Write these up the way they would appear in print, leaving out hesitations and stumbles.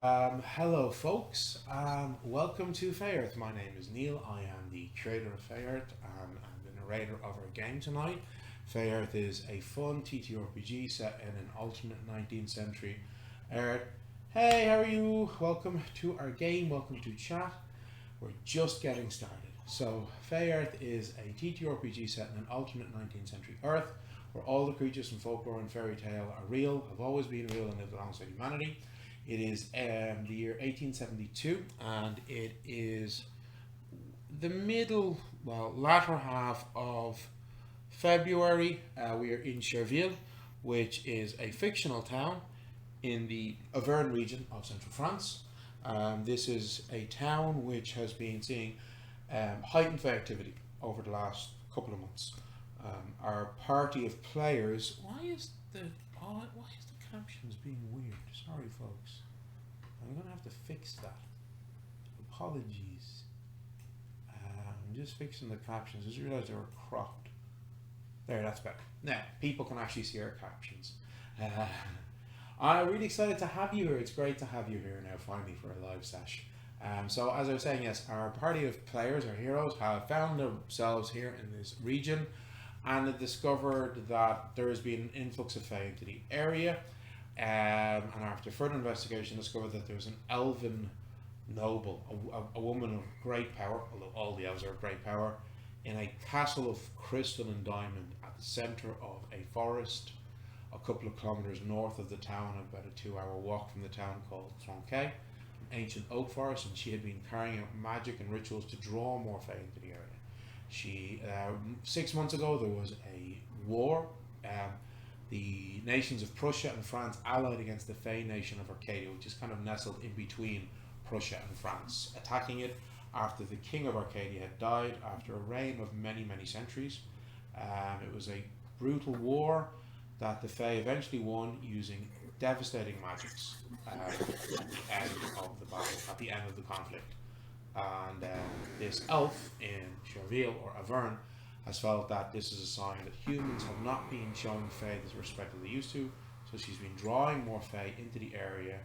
Hello, folks. Welcome to Fayearth. My name is Neil. I am the creator of Fayearth and the narrator of our game tonight. Fayearth is a fun TTRPG set in an alternate 19th century Earth. Hey, how are you? Welcome to our game. Welcome to chat. We're just getting started. So, Fayearth is a TTRPG set in an alternate 19th century Earth where all the creatures from folklore and fairy tale are real, have always been real, and live alongside humanity. It is the year 1872, and it is the latter half of February. We are in Cherville, which is a fictional town in the Auvergne region of central France. This is a town which has been seeing heightened fair activity over the last couple of months. Our party of players. Why is the captions being weird? Sorry, folks. I'm gonna have to fix that. Apologies. I'm just fixing the captions. I just realised they were cropped. There, that's better. Now, people can actually see our captions. Uh, I'm really excited to have you here. It's great to have you here now, finally, for a live sesh. So, as I was saying, yes, our party of players, our heroes, have found themselves here in this region and have discovered that there has been an influx of Fae into the area. And after further investigation, discovered that there was an elven noble, a woman of great power, although all the elves are of great power, in a castle of crystal and diamond at the centre of a forest a couple of kilometres north of the town, about a 2 hour walk from the town, called Tronquay, an ancient oak forest, and she had been carrying out magic and rituals to draw more Fae into the area. 6 months ago, there was a war. The nations of Prussia and France allied against the Fey nation of Arcadia, which is kind of nestled in between Prussia and France, attacking it after the king of Arcadia had died after a reign of many, many centuries. It was a brutal war that the Fey eventually won using devastating magics at the end of the battle, at the end of the conflict. And this elf in Cherville or Auvergne has felt that this is a sign that humans have not been showing Fae the respect that they used to. So she's been drawing more Fae into the area,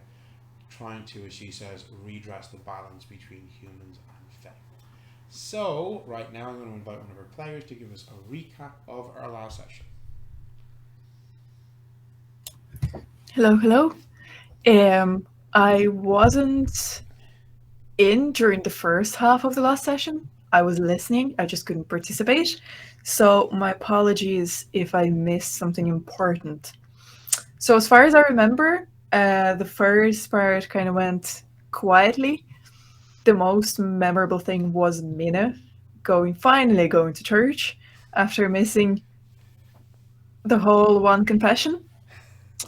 trying to, as she says, redress the balance between humans and Fae. So, right now, I'm going to invite one of our players to give us a recap of our last session. Hello, hello. I wasn't in during the first half of the last session. I was listening, I just couldn't participate. So, my apologies if I missed something important. So, as far as I remember, the first part kind of went quietly. The most memorable thing was Mina finally going to church after missing the whole one confession.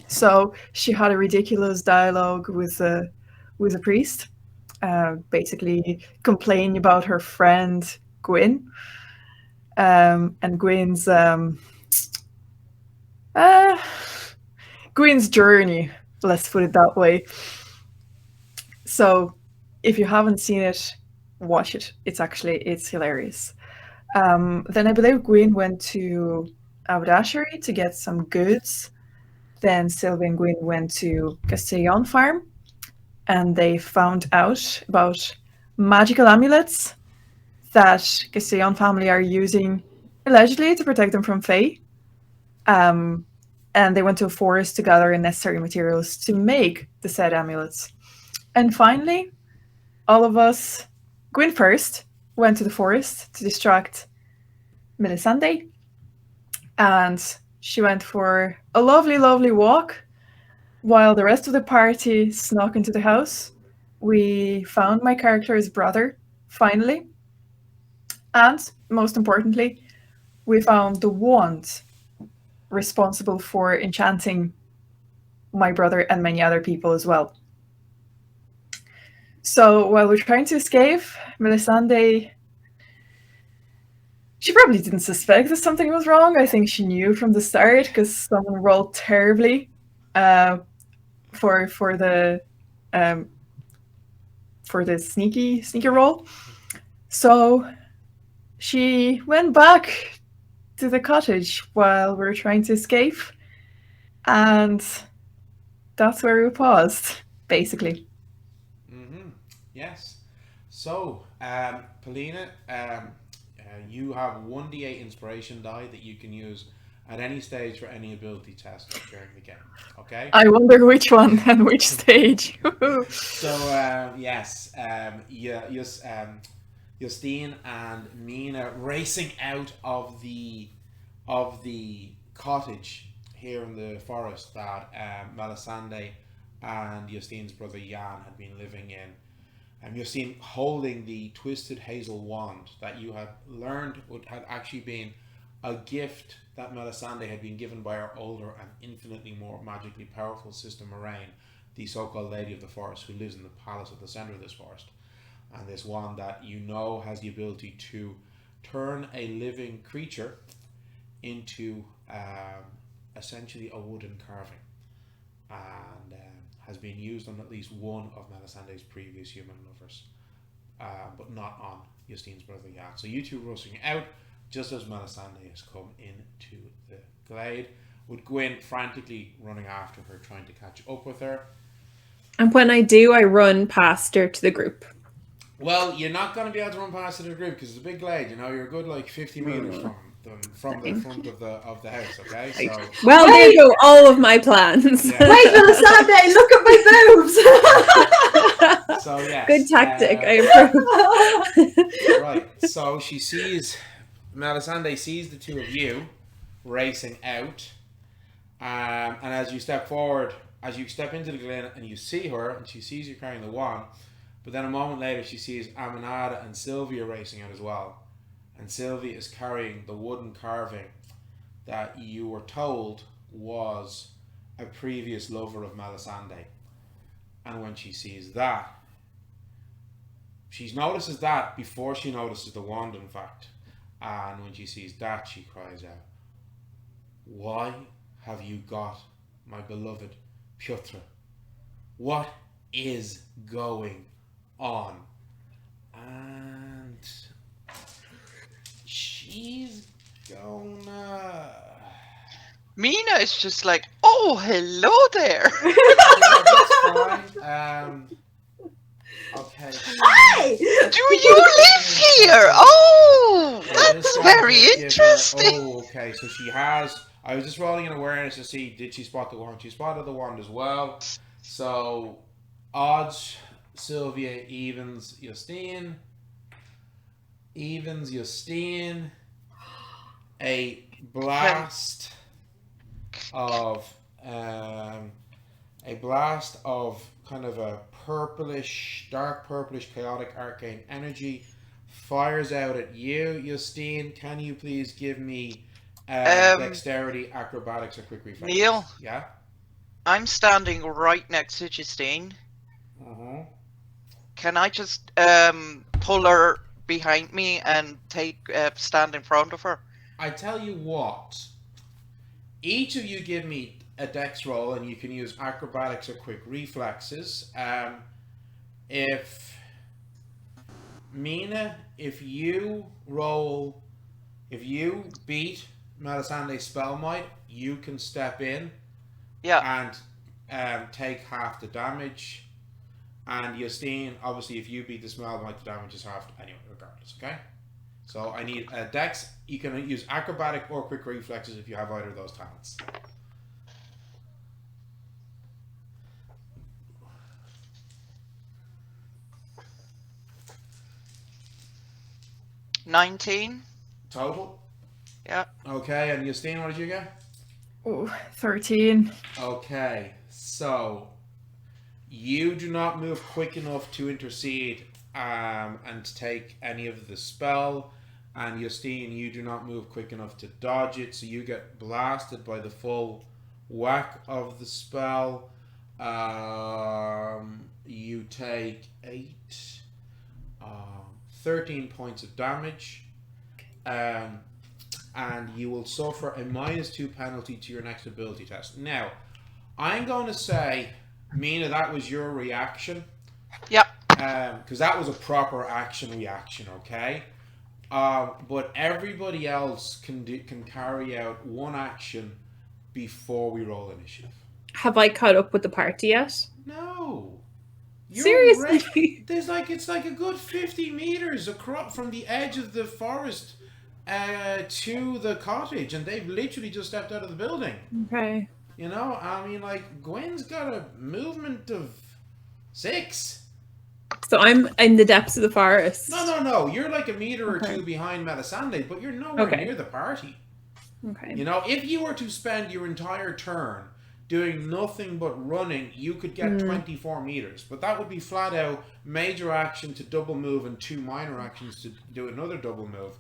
So she had a ridiculous dialogue with a priest, basically complaining about her friend Gwyn, and uh, Gwyn's journey. Let's put it that way. So, if you haven't seen it, watch it. It's hilarious. Then I believe Gwyn went to Abdashery to get some goods. Then Sylvie and Gwyn went to Castellon farm and they found out about magical amulets that Castellon family are using allegedly to protect them from Fae. Um, and they went to a forest to gather necessary materials to make the said amulets. And finally, all of us, Gwyn first, went to the forest to distract Melisende, and she went for a lovely, lovely walk while the rest of the party snuck into the house. We found my character's brother, finally, and most importantly, we found the wand responsible for enchanting my brother and many other people as well. So while we're trying to escape, Melisande, she probably didn't suspect that something was wrong. I think she knew from the start because someone rolled terribly uh, for for the um, for the sneaky roll. So she went back to the cottage while we were trying to escape, and that's where we paused, basically. Yes. So, Polina, you have 1d8 inspiration die that you can use at any stage for any ability test during the game. Okay? I wonder which one and which stage. So, yes, Justine and Mina racing out of the cottage here in the forest that Melisende and Justine's brother Jan had been living in. And Justine holding the twisted hazel wand that you had learned had actually been a gift that Melisande had been given by her older and infinitely more magically powerful sister Moraine, the so-called Lady of the Forest, who lives in the palace at the center of this forest. And this wand that you know has the ability to turn a living creature into essentially a wooden carving, and has been used on at least one of Melisende's previous human lovers, but not on Justine's brother Jan. So you two rushing out just as Melisende has come into the glade, with Gwyn frantically running after her, trying to catch up with her. And when I do, I run past her to the group. Well, you're not going to be able to run past the group because it's a big glade. You know, you're a good 50 meters from the front of the house. Okay, so well, there go all of my plans. Yeah. Wait, Melisende, look at my boobs. So yes, good tactic. I approve. Right. So she sees Melisende sees the two of you racing out, and as you step forward, as you step into the glen, and you see her, and she sees you carrying the wand. But then a moment later, she sees Aminata and Sylvia racing out as well. And Sylvia is carrying the wooden carving that you were told was a previous lover of Melisende. And when she sees that, she notices that before she notices the wand, in fact. And when she sees that, she cries out, "Why have you got my beloved Piotra? What is going on?" And she's gonna... Mina is just like, "Oh, hello there." Yeah, that's fine. Okay. Hey! Do you live here? Oh, that's very interesting. Oh, okay. So she has... I was just rolling an awareness to see, did she spot the wand? She spotted the wand as well. So, odds... Sylvia, evens Justine, a blast of kind of a purplish, dark purplish, chaotic arcane energy fires out at you, Justine. Can you please give me dexterity, acrobatics, or quick reflexes? Neil? Yeah? I'm standing right next to Justine. Uh-huh. Can I just pull her behind me and stand in front of her? I tell you what, each of you give me a dex roll, and you can use acrobatics or quick reflexes. If Mina, if you beat Melisende's spell might, you can step in, Yeah. and take half the damage. And Justine, obviously, if you beat the spell might, the damage is half anyway, regardless. Okay. So I need a dex. You can use acrobatic or quick reflexes if you have either of those talents. $19 total. Yeah. Okay, and Justine, what did you get? Oh, 13. Okay, so you do not move quick enough to intercede and to take any of the spell. And Justine, you do not move quick enough to dodge it, so you get blasted by the full whack of the spell. You take 13 points of damage, and you will suffer a -2 penalty to your next ability test. Now, I'm going to say, Mina, that was your reaction. Yep. Because that was a proper action reaction, okay? But everybody else can carry out one action before we roll initiative. Have I caught up with the party yet? No. Seriously? There's it's like a good 50 meters across from the edge of the forest to the cottage, and they've literally just stepped out of the building. Okay. You know, I mean, Gwen's got a movement of 6. So I'm in the depths of the forest. No. You're like a meter or Okay. 2 behind Melisende, but you're nowhere Okay. near the party. Okay. You know, if you were to spend your entire turn doing nothing but running, you could get 24 meters. But that would be flat out major action to double move and 2 minor actions to do another double move.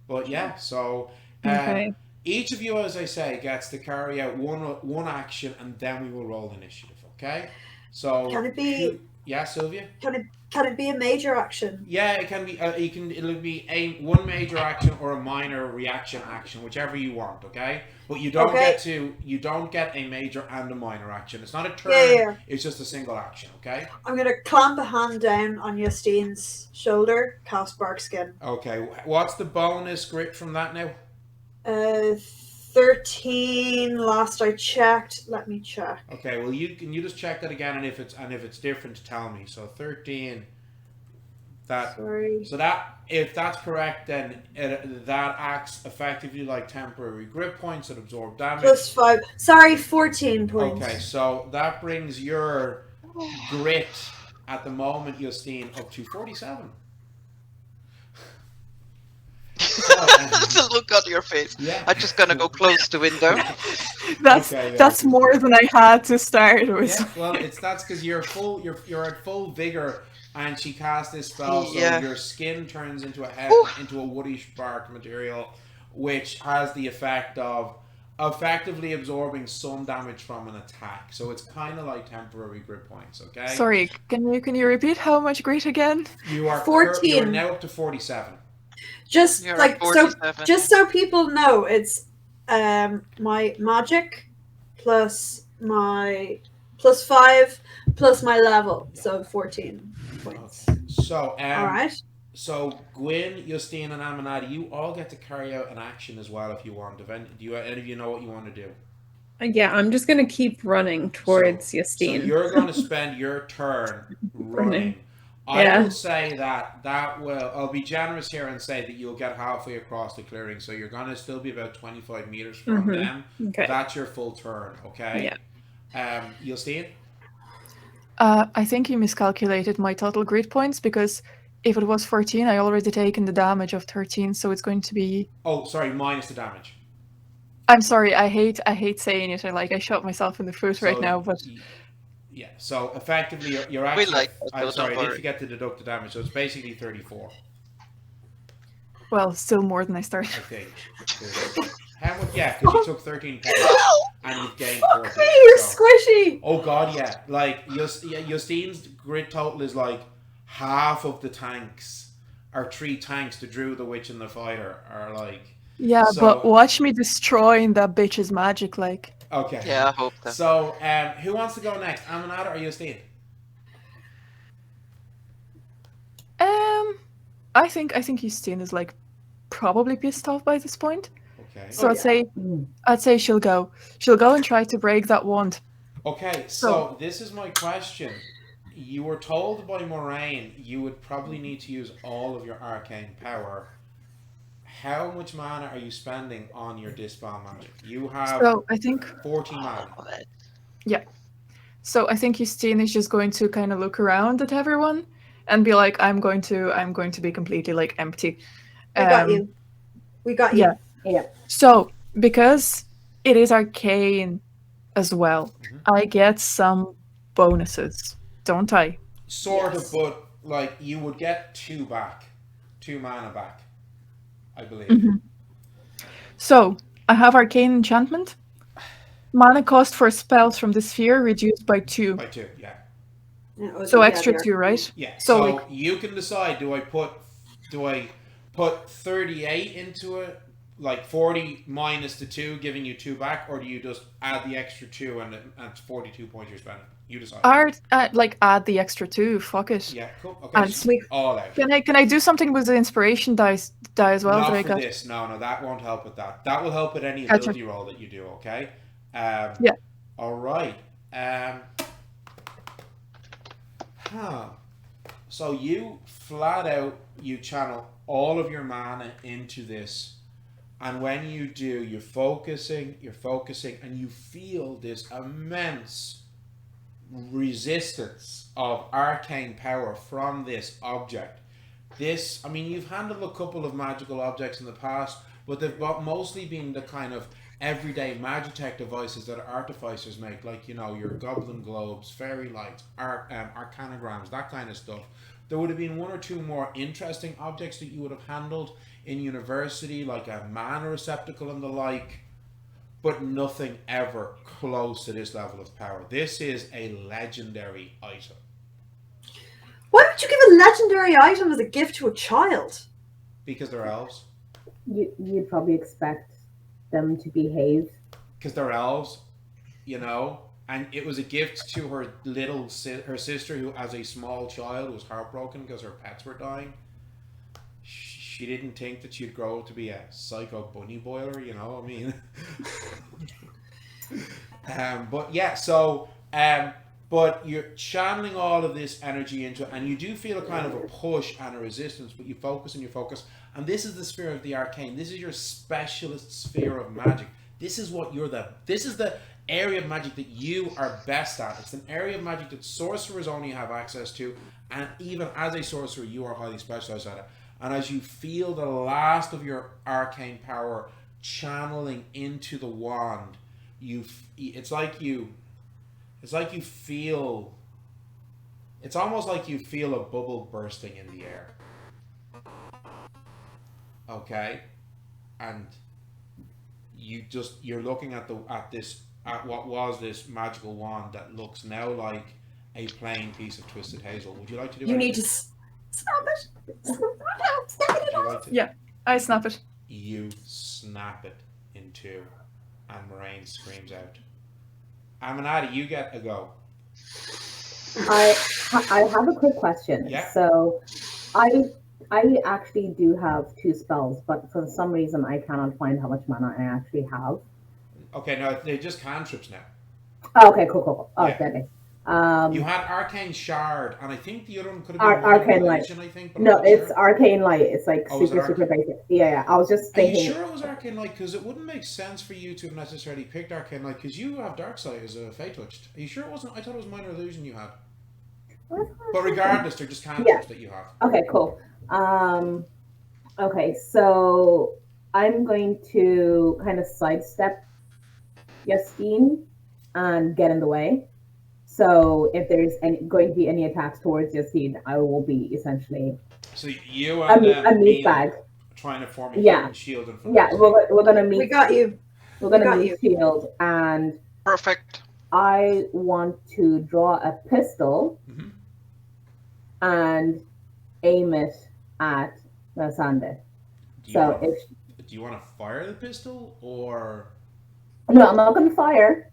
But yeah, so Okay. each of you, as I say, gets to carry out one action, and then we will roll initiative. Okay? So Can it be? Yeah, Sylvia. Can it be a major action? Yeah, it can be. It'll be one major action or a minor reaction action, whichever you want. Okay, but you don't get a major and a minor action. It's not a turn. Yeah. It's just a single action. Okay. I'm gonna clamp a hand down on Justine's shoulder, cast bark skin. Okay. What's the bonus grit from that now? 13 last I checked. Let me check. Okay. Well, you just check that again, and if it's different, tell me. So 13. Sorry. So that if that's correct, then that acts effectively like temporary grip points that absorb damage. +5. Sorry, 14 points. Okay, so that brings your grit at the moment, Justine, up to 47. The look on your face. Yeah. I'm just gonna go close the window. That's more than I had to start with. Yeah, well, that's because you're at full vigor, and she cast this spell, so Yeah. your skin turns into a woody bark material, which has the effect of effectively absorbing some damage from an attack. So it's kind of like temporary grip points. Okay. Sorry, can you repeat how much grit again? You are 14. You're now up to 47. Just You're like at 47. just so people know, it's my magic plus my +5 plus my level, so 14 points. Okay. So All right. So Gwyn, Justine, and Amanadi, you all get to carry out an action as well if you want. Do any of you know what you want to do? Yeah, I'm just gonna keep running towards Justine. So you're going to spend your turn running. I Yeah. will say I'll be generous here and say that you'll get halfway across the clearing, so you're going to still be about 25 meters from them. Okay. That's your full turn, okay? Yeah. Justine? I think you miscalculated my total grit points because if it was 14, I already taken the damage of 13, so it's going to be. Oh, sorry, minus the damage. I'm sorry. I hate saying it. I shot myself in the foot So, right now, but yeah. So effectively, you're actually. We like that, I'm so sorry, I don't did worry. forget to deduct the damage. So it's basically 34. well, still more than I I started. think. How much? Yeah, because you took 13 points and you've gained 14. Hey, you're so- squishy. Oh god, yeah. Like Justine's grit total is like half of the tanks, or 3 tanks. The Druid, the Witch, and the Fighter are like. Yeah, So- but watch me destroying that bitch's magic. Like, Okay. Yeah, I hope that. So, who wants to go next? Amanada or Justine? I think Justine is like probably pissed off by this point. Okay. So I'd say she'll go. She'll go and try to break that wand. Okay. So this is my question. You were told by Moraine you would probably need to use all of your arcane power. How much mana are you spending on your dispel magic? You have So I think 14 mana. So I think Justine is just going to kind of look around at everyone and be like, I'm going to be completely like empty. We got you. We got you. Yeah. So because it is arcane as well, I get some bonuses, don't I? Sort Yes. of, but like you would get 2 mana back, I believe. So I have arcane enchantment. Mana cost for spells from the sphere reduced by 2. By 2, yeah. Yeah, So yeah, extra there. 2, right? Yeah. So, So like- you can decide: do I put 38 into it, like 40 minus the 2, giving you 2 back, or do you just add the extra 2 and it's 42 points you're spending? You decide. Add the extra 2. Fuck it. Yeah, cool. Okay, And so all out. Can I do something with the inspiration die as well? Not that I for got? this. No, that won't help with that. That will help with any Gotcha. ability roll that you do. Okay. Yeah. All right. Huh. So you flat out you channel all of your mana into this, and when you do, you're focusing, and you feel this immense resistance of arcane power from this object. This, I mean, you've handled a couple of magical objects in the past, but they've mostly been the kind of everyday magitech devices that artificers make, like, you know, your goblin globes, fairy lights, arcanograms, that kind of stuff. There would have been one or two more interesting objects that you would have handled in university, like a mana receptacle and the like, but nothing ever close to this level of power. This is a legendary item. Why would you give a legendary item as a gift to a child? Because they're elves. You'd probably expect them to behave. Because they're elves, you know. And it was a gift to her her sister, who, as a small child, was heartbroken because her pets were dying. She didn't think that she'd grow up to be a psycho bunny boiler, you know. I mean, but yeah. So, but you're channeling all of this energy into it, and you do feel a kind of a push and a resistance. But you focus and you focus, and this is the sphere of the arcane. This is your specialist sphere of magic. This is what this is the area of magic that you are best at. It's an area of magic that sorcerers only have access to, and even as a sorcerer, you are highly specialized at it. And as you feel the last of your arcane power channeling into the wand, it's almost like you feel a bubble bursting in the air. Okay? And you're looking at what was this magical wand that looks now like a plain piece of twisted hazel. Would you like to do You anything? need to snap it. Snap it off. Yeah, I snap it. You snap it in two, and Moraine screams out. Aminati, you get a go. I have a quick question. Yeah. So, I actually do have 2 spells, but for some reason I cannot find how much mana I actually have. Okay, no, they're just cantrips now. Oh, okay, cool. Oh, Yeah. okay. You had Arcane Shard, and I think the other one could have been Arcane Light. I think, but No, I'm not it's sure. Arcane Light. It's like Oh, is it super basic. Yeah. I was just Are you thinking. sure it was Arcane Light? Because it wouldn't make sense for you to have necessarily picked Arcane Light, because you have Darksight as a Fey Touched. Are you sure it wasn't? I thought it was Minor Illusion you had. But regardless, they're just cantrips that you have. Okay, cool. Okay, so I'm going to kind of sidestep Justine and get in the way. So if there's going to be any attacks towards Justine, I will be essentially So you a and meat bag. trying to form a Yeah. shield in front Yeah, of we're gonna meet. We got you. We're gonna got meet you. shield, and Perfect. I want to draw a pistol Mhm. and aim it at Melisende. Do you So want- if Do you want to fire the pistol, or no, I'm not gonna fire.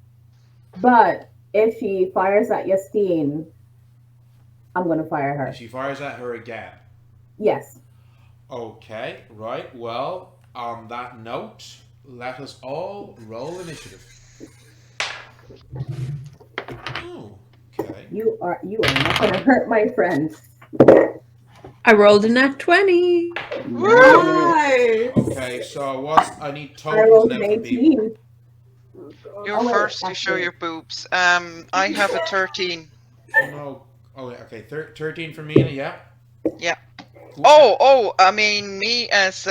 But if she fires at Justine, I'm gonna fire her. if she fires at her again? Yes. Okay, right. Well, on that note, let us all roll initiative. Oh, okay. You are not gonna hurt my friend. I rolled a nat 20. Nice. Okay, so I need I totals rolled now an for people. 18. You're Oh, wait, first to show actually- your boobs. I have a 13. Oh, no. Oh, okay. 13 for Mina, yeah? Yeah. Cool. I mean, me as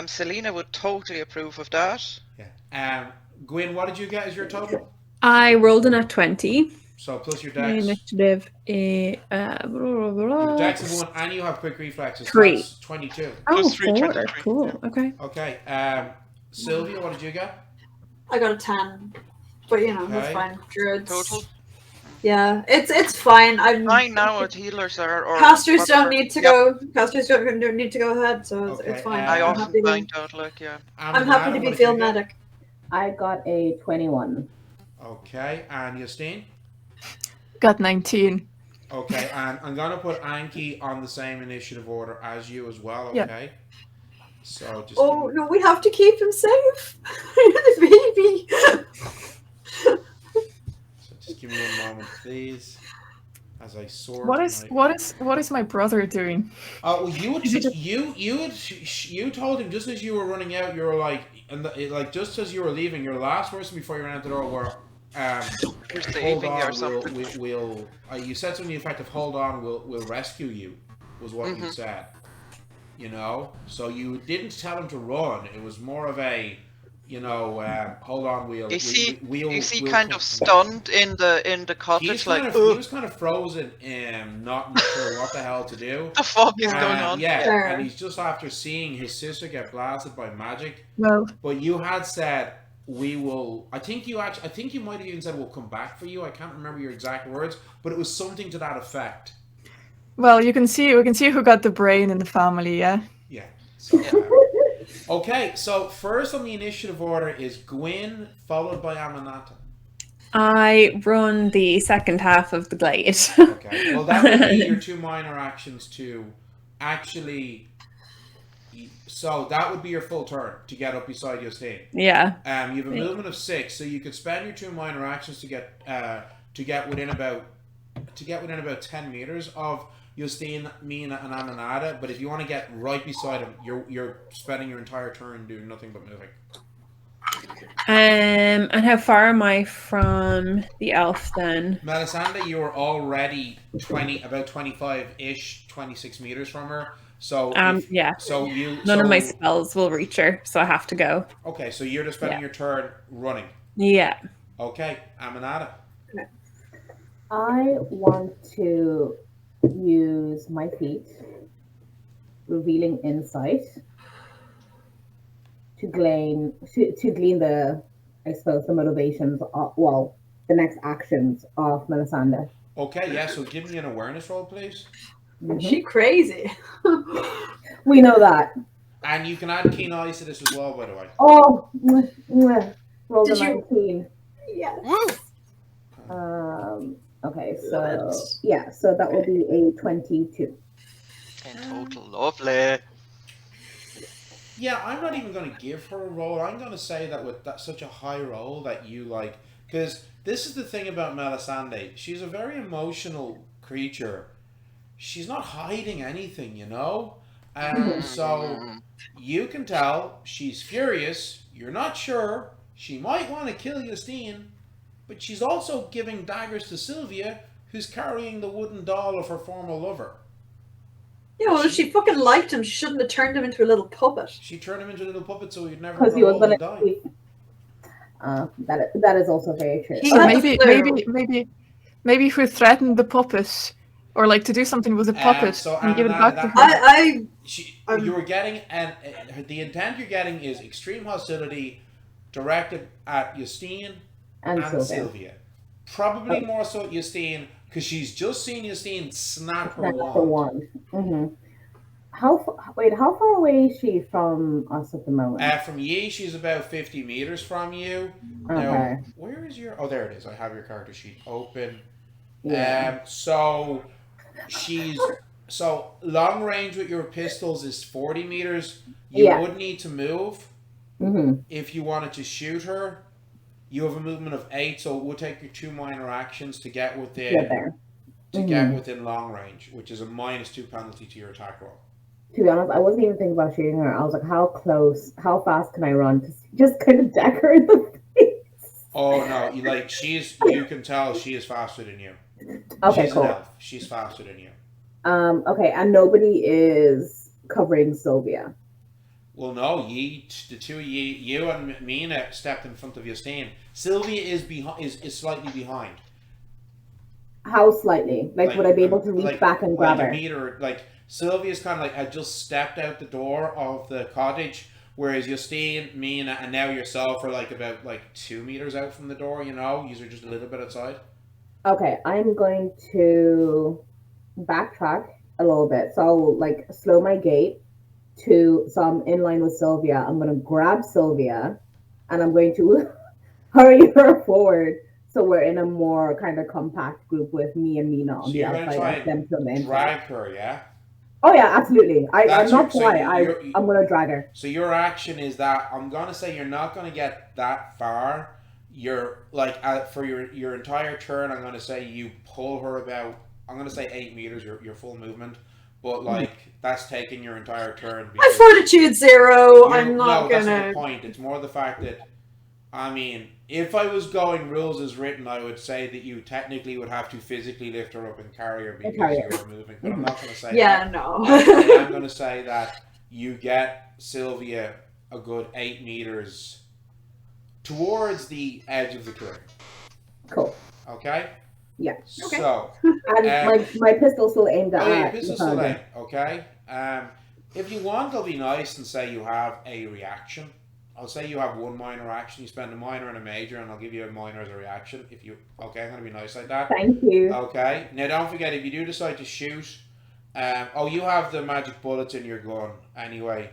Selena would totally approve of that. Yeah. Gwyn, what did you get as your total? I rolled a nat 20. So plus your My dex. initiative is Your dex of 1, and you have quick reflexes. 3. That's 22. Oh, Plus 3, 4. 23. Cool. Okay. Okay. Sylvia, what did you get? I got a 10. But you know, that's Okay. fine. Druids. Total. Yeah, it's fine. I'm Fine now what healers are. Or Casters whatever. don't need to Yep. go. Casters don't need to go ahead, so Okay, it's fine. I I'm often happy to find be, total, like, yeah. I'm happy to be field medic. I got a 21. Okay, and Justine? Got 19. Okay, and I'm gonna put Anki on the same initiative order as you as well, Yeah. okay? So just Oh no, we have to keep him safe. The baby. so just give me one moment, please. as I sort What is my brother doing? Oh, well, you Is it just- you told him just as you were running out. You were like, like just as you were leaving, your last person before you ran out the door were, We're hold saving you or on, something. we'll. You said something effective. Hold on, we'll rescue you. Was what you said. You know, so you didn't tell him to run. It was more of a, hold on, Is he we'll kind come. of stunned in the cottage, like, He was kind of frozen, not sure what the hell to do. the fuck is going on? Yeah, Sure. and he's just after seeing his sister get blasted by magic. Well, But you had said we will. I think you might have even said we'll come back for you. I can't remember your exact words, but it was something to that effect. well, we can see who got the brain in the family. Yeah. Yeah. So. Okay, so first on the initiative order is Gwyn, followed by Aminata. I run the second half of the glade. Okay, well that would be your 2 minor actions to actually. So that would be your full turn to get up beside Justine. Yeah. You have a movement of 6, so you could spend your 2 minor actions to get within about 10 meters of Justine, Mina, and Aminata. But if you want to get right beside him, you're spending your entire turn doing nothing but moving. And how far am I from the elf then? Melisende, you are already about 25-ish, 26 meters from her. So yeah. So None of my spells will reach her, so I have to go. Okay, so you're just spending your turn running. Yeah. Okay, Aminata. I want to use my feet, revealing insight, to glean the, I suppose, the motivations of, the next actions of Melisende. Okay, yeah, so give me an awareness roll, please. Mm-hmm. She crazy. We know that. And you can add keen eyes to this as well, by the way. Oh, roll a Did you- 19. Yes. Woo! Okay, so that will be a 22. In total, lovely. Yeah, I'm not even going to give her a roll. I'm going to say that with such a high roll that you like, because this is the thing about Melisende. She's a very emotional creature. She's not hiding anything, you know? So you can tell she's furious. You're not sure. She might want to kill Justine, but she's also giving daggers to Sylvia, who's carrying the wooden doll of her former lover. Yeah, well, if she fucking liked him, she shouldn't have turned him into a little puppet. She turned him into a little puppet so he'd never Because he grow was old and going die. to. That is also very true. He Or had the maybe if we threatened the puppet, or like to do something with the puppet so and give it Aminata, back to her. You were getting, and the intent you're getting is extreme hostility directed at Justine and Sylvia. Probably more so at Justine, because she's just seen Justine snap her wand. Mm-hmm. How far away is she from us at the moment? From you, she's about 50 meters from you. Okay. Now, where is your... Oh, there it is. I have your character sheet open. Yeah. So long range with your pistols is 40 meters. You would need to move if you wanted to shoot her. You have a movement of 8, so it would take your 2 minor actions to get within get within long range, which is a -2 penalty to your attack roll. To be honest, I wasn't even thinking about shooting her. I was like, how fast can I run to just kind of deck her in the face? Oh no, you can tell she is faster than you. Okay, she's cool. an elf. She's faster than you. Okay, and nobody is covering Sylvia. Well, no, you and Mina stepped in front of Justine. Sylvia is slightly behind. How slightly? Like would I be able to reach back and grab her? Meter, Sylvia's kind of had just stepped out the door of the cottage, whereas Justine, Mina, and now yourself are about 2 meters out from the door. You know, you're just a little bit outside. Okay, I'm going to backtrack a little bit. So I'll slow my gait so I'm in line with Sylvia. I'm going to grab Sylvia and I'm going to hurry her forward so we're in a more kind of compact group with me and Mina on the outside. Them to the drag her, yeah? Oh yeah, absolutely. I'm not trying. I'm going to drag her. So your action is that I'm going to say you're not going to get that far. You're for your entire turn, I'm going to say you pull her about I'm gonna say 8 meters. Your full movement, but like that's taking your entire turn. My fortitude 0. I'm not no, that's not gonna. the point. It's more the fact that, I mean, if I was going rules as written, I would say that you technically would have to physically lift her up and carry her because you're moving. But I'm not going to say that. No. I am going to say that you get Sylvia a good 8 meters towards the edge of the clearing. Cool. Okay? Yeah. Okay. So, And my pistol's still aimed at. your pistol's still aimed, okay? If you want, I'll be nice and say you have a reaction. I'll say you have one minor action. You spend a minor and a major, and I'll give you a minor as a reaction. Okay, I'm gonna be nice like that. Thank you. Okay. Now, don't forget, if you do decide to shoot, you have the magic bullets in your gun anyway.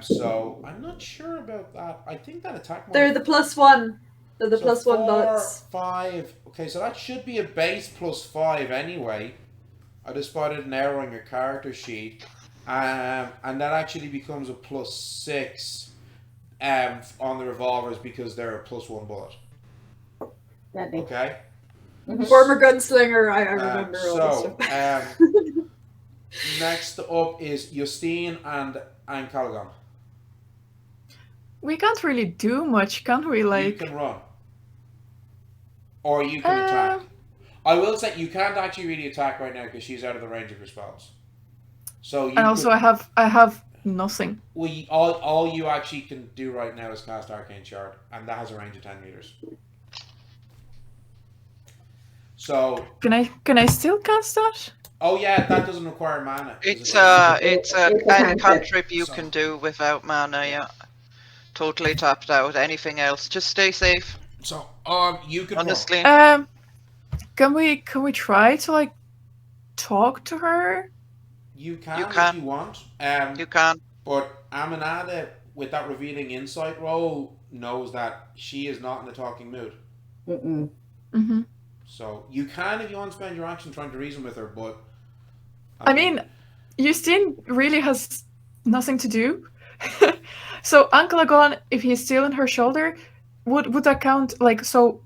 So I'm not sure about that. I think that attack. They're the +1. They're the +1 4, bullets. 5. Okay, so that should be a base +5 anyway. I just spotted an error on your character sheet, and that actually becomes a +6. On the revolvers because they're a +1 bullet. Okay. Former gunslinger, I remember all this stuff. Next up is Justine and Callaghan. We can't really do much, can we? You can run. Or you can attack. I will say you can't actually really attack right now because she's out of the range of your spells. So you and also I have nothing. All you actually can do right now is cast Arcane Shard, and that has a range of 10 meters. So can I still cast that? Oh yeah, that doesn't require mana. It's a cantrip you can do without mana. Yeah, totally tapped out. Anything else, just stay safe. So you can honestly. Can we try to like talk to her? You can if you want. You can. But Aminata, with that revealing insight roll, knows that she is not in the talking mood. Mm-hmm. So you can, if you want to spend your action trying to reason with her, but... I mean, Justine really has nothing to do. So Ankalagon, if he's still in her shoulder, would that count? Like, so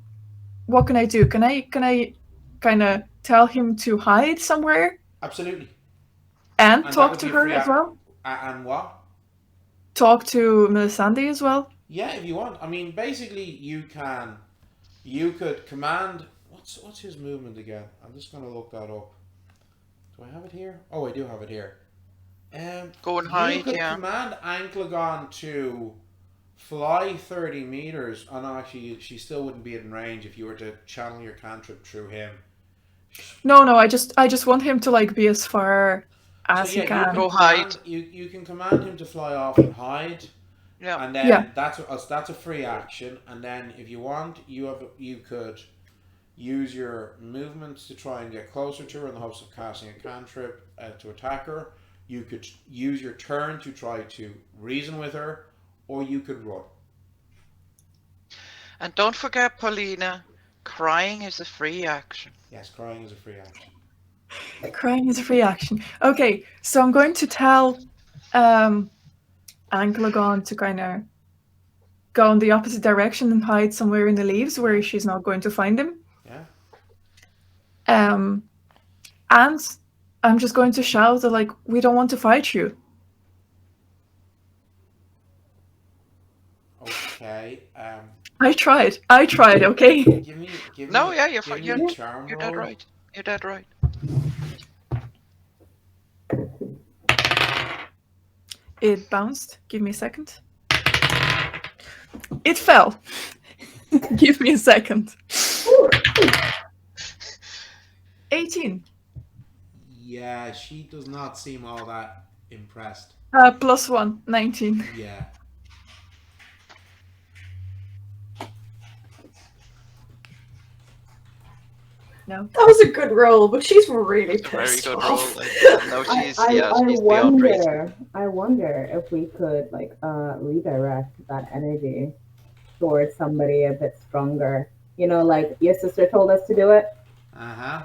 what can I do? Can I kind of tell him to hide somewhere? Absolutely. And talk to her as well? And what? Talk to Melisende as well? Yeah, if you want. I mean, basically, you could command... What's his movement again? I'm just going to look that up. Do I have it here? Oh, I do have it here. Go and hide, you could yeah. command Ankalagon to fly 30 meters. Oh no, actually, she still wouldn't be in range if you were to channel your cantrip through him. No, I just want him to like be as far as he can. Go hide. You can command him to fly off and hide. Yeah. And then that's a free action. And then if you want, you could use your movements to try and get closer to her in the hopes of casting a cantrip to attack her. You could use your turn to try to reason with her, or you could run. And don't forget, Paulina, crying is a free action. Yes, crying is a free action. Crying is a free action. Okay, so I'm going to tell Ankalagon to kind of go in the opposite direction and hide somewhere in the leaves where she's not going to find him. Yeah. And I'm just going to shout that, like, we don't want to fight you. Okay. I tried, okay? Give me you're fine. You're dead right. You're dead right. It bounced. Give me a second. It fell. Give me a second. 18. Yeah, she does not seem all that impressed. +1, 19. Yeah. No. That was a good roll, but she's really Very pissed good off. roll. No, she's beyond reason. I wonder if we could redirect that energy towards somebody a bit stronger. You know, like your sister told us to do it. Uh-huh.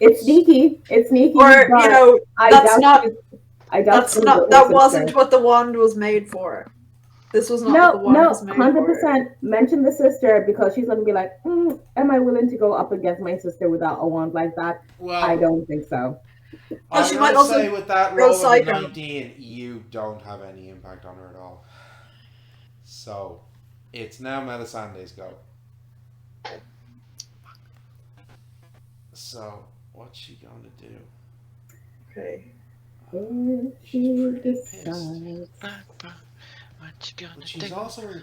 It's sneaky. It's sneaky. Or that wasn't sister. what the wand was made for. This was not what the wand No, was made 100%. Mention the sister because she's gonna be like, am I willing to go up against my sister without a wand like that? Well, I don't think so. I'm she going might to also say with that throw roll of a psycho. 19, you don't have any impact on her at all. So, it's now Melisande's go. So, what's she going to do? Okay. If She's she pretty pissed. decides. What you gonna But she's do? also What you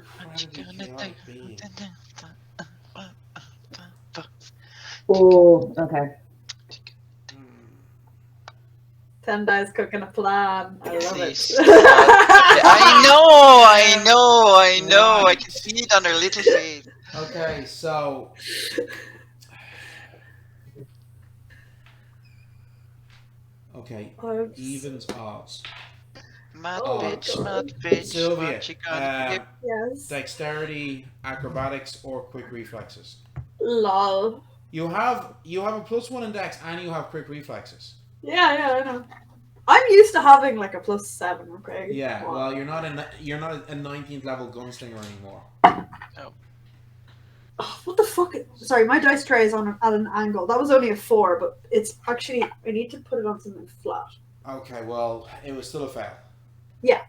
incredibly gonna chaotic do? being. Oh, okay. Hmm. Tenda's cooking a plan. I love it. Please. I know. I can see it on her little face. Okay, so okay, evens, odds. Mad Oh my bitch, God. mad bitch. Sylvia, What you gonna do? Yes. dexterity, acrobatics, or quick reflexes. Lol. You have a +1 in dex, and you have quick reflexes. Yeah, I know. I'm used to having like a +7. Okay. Yeah, Come on. well, you're not a 19th level gunslinger anymore. Oh, what the fuck? Sorry, my dice tray is on at an angle. That was only a 4, but it's actually I need to put it on something flat. Okay, well, it was still a fail. Yeah,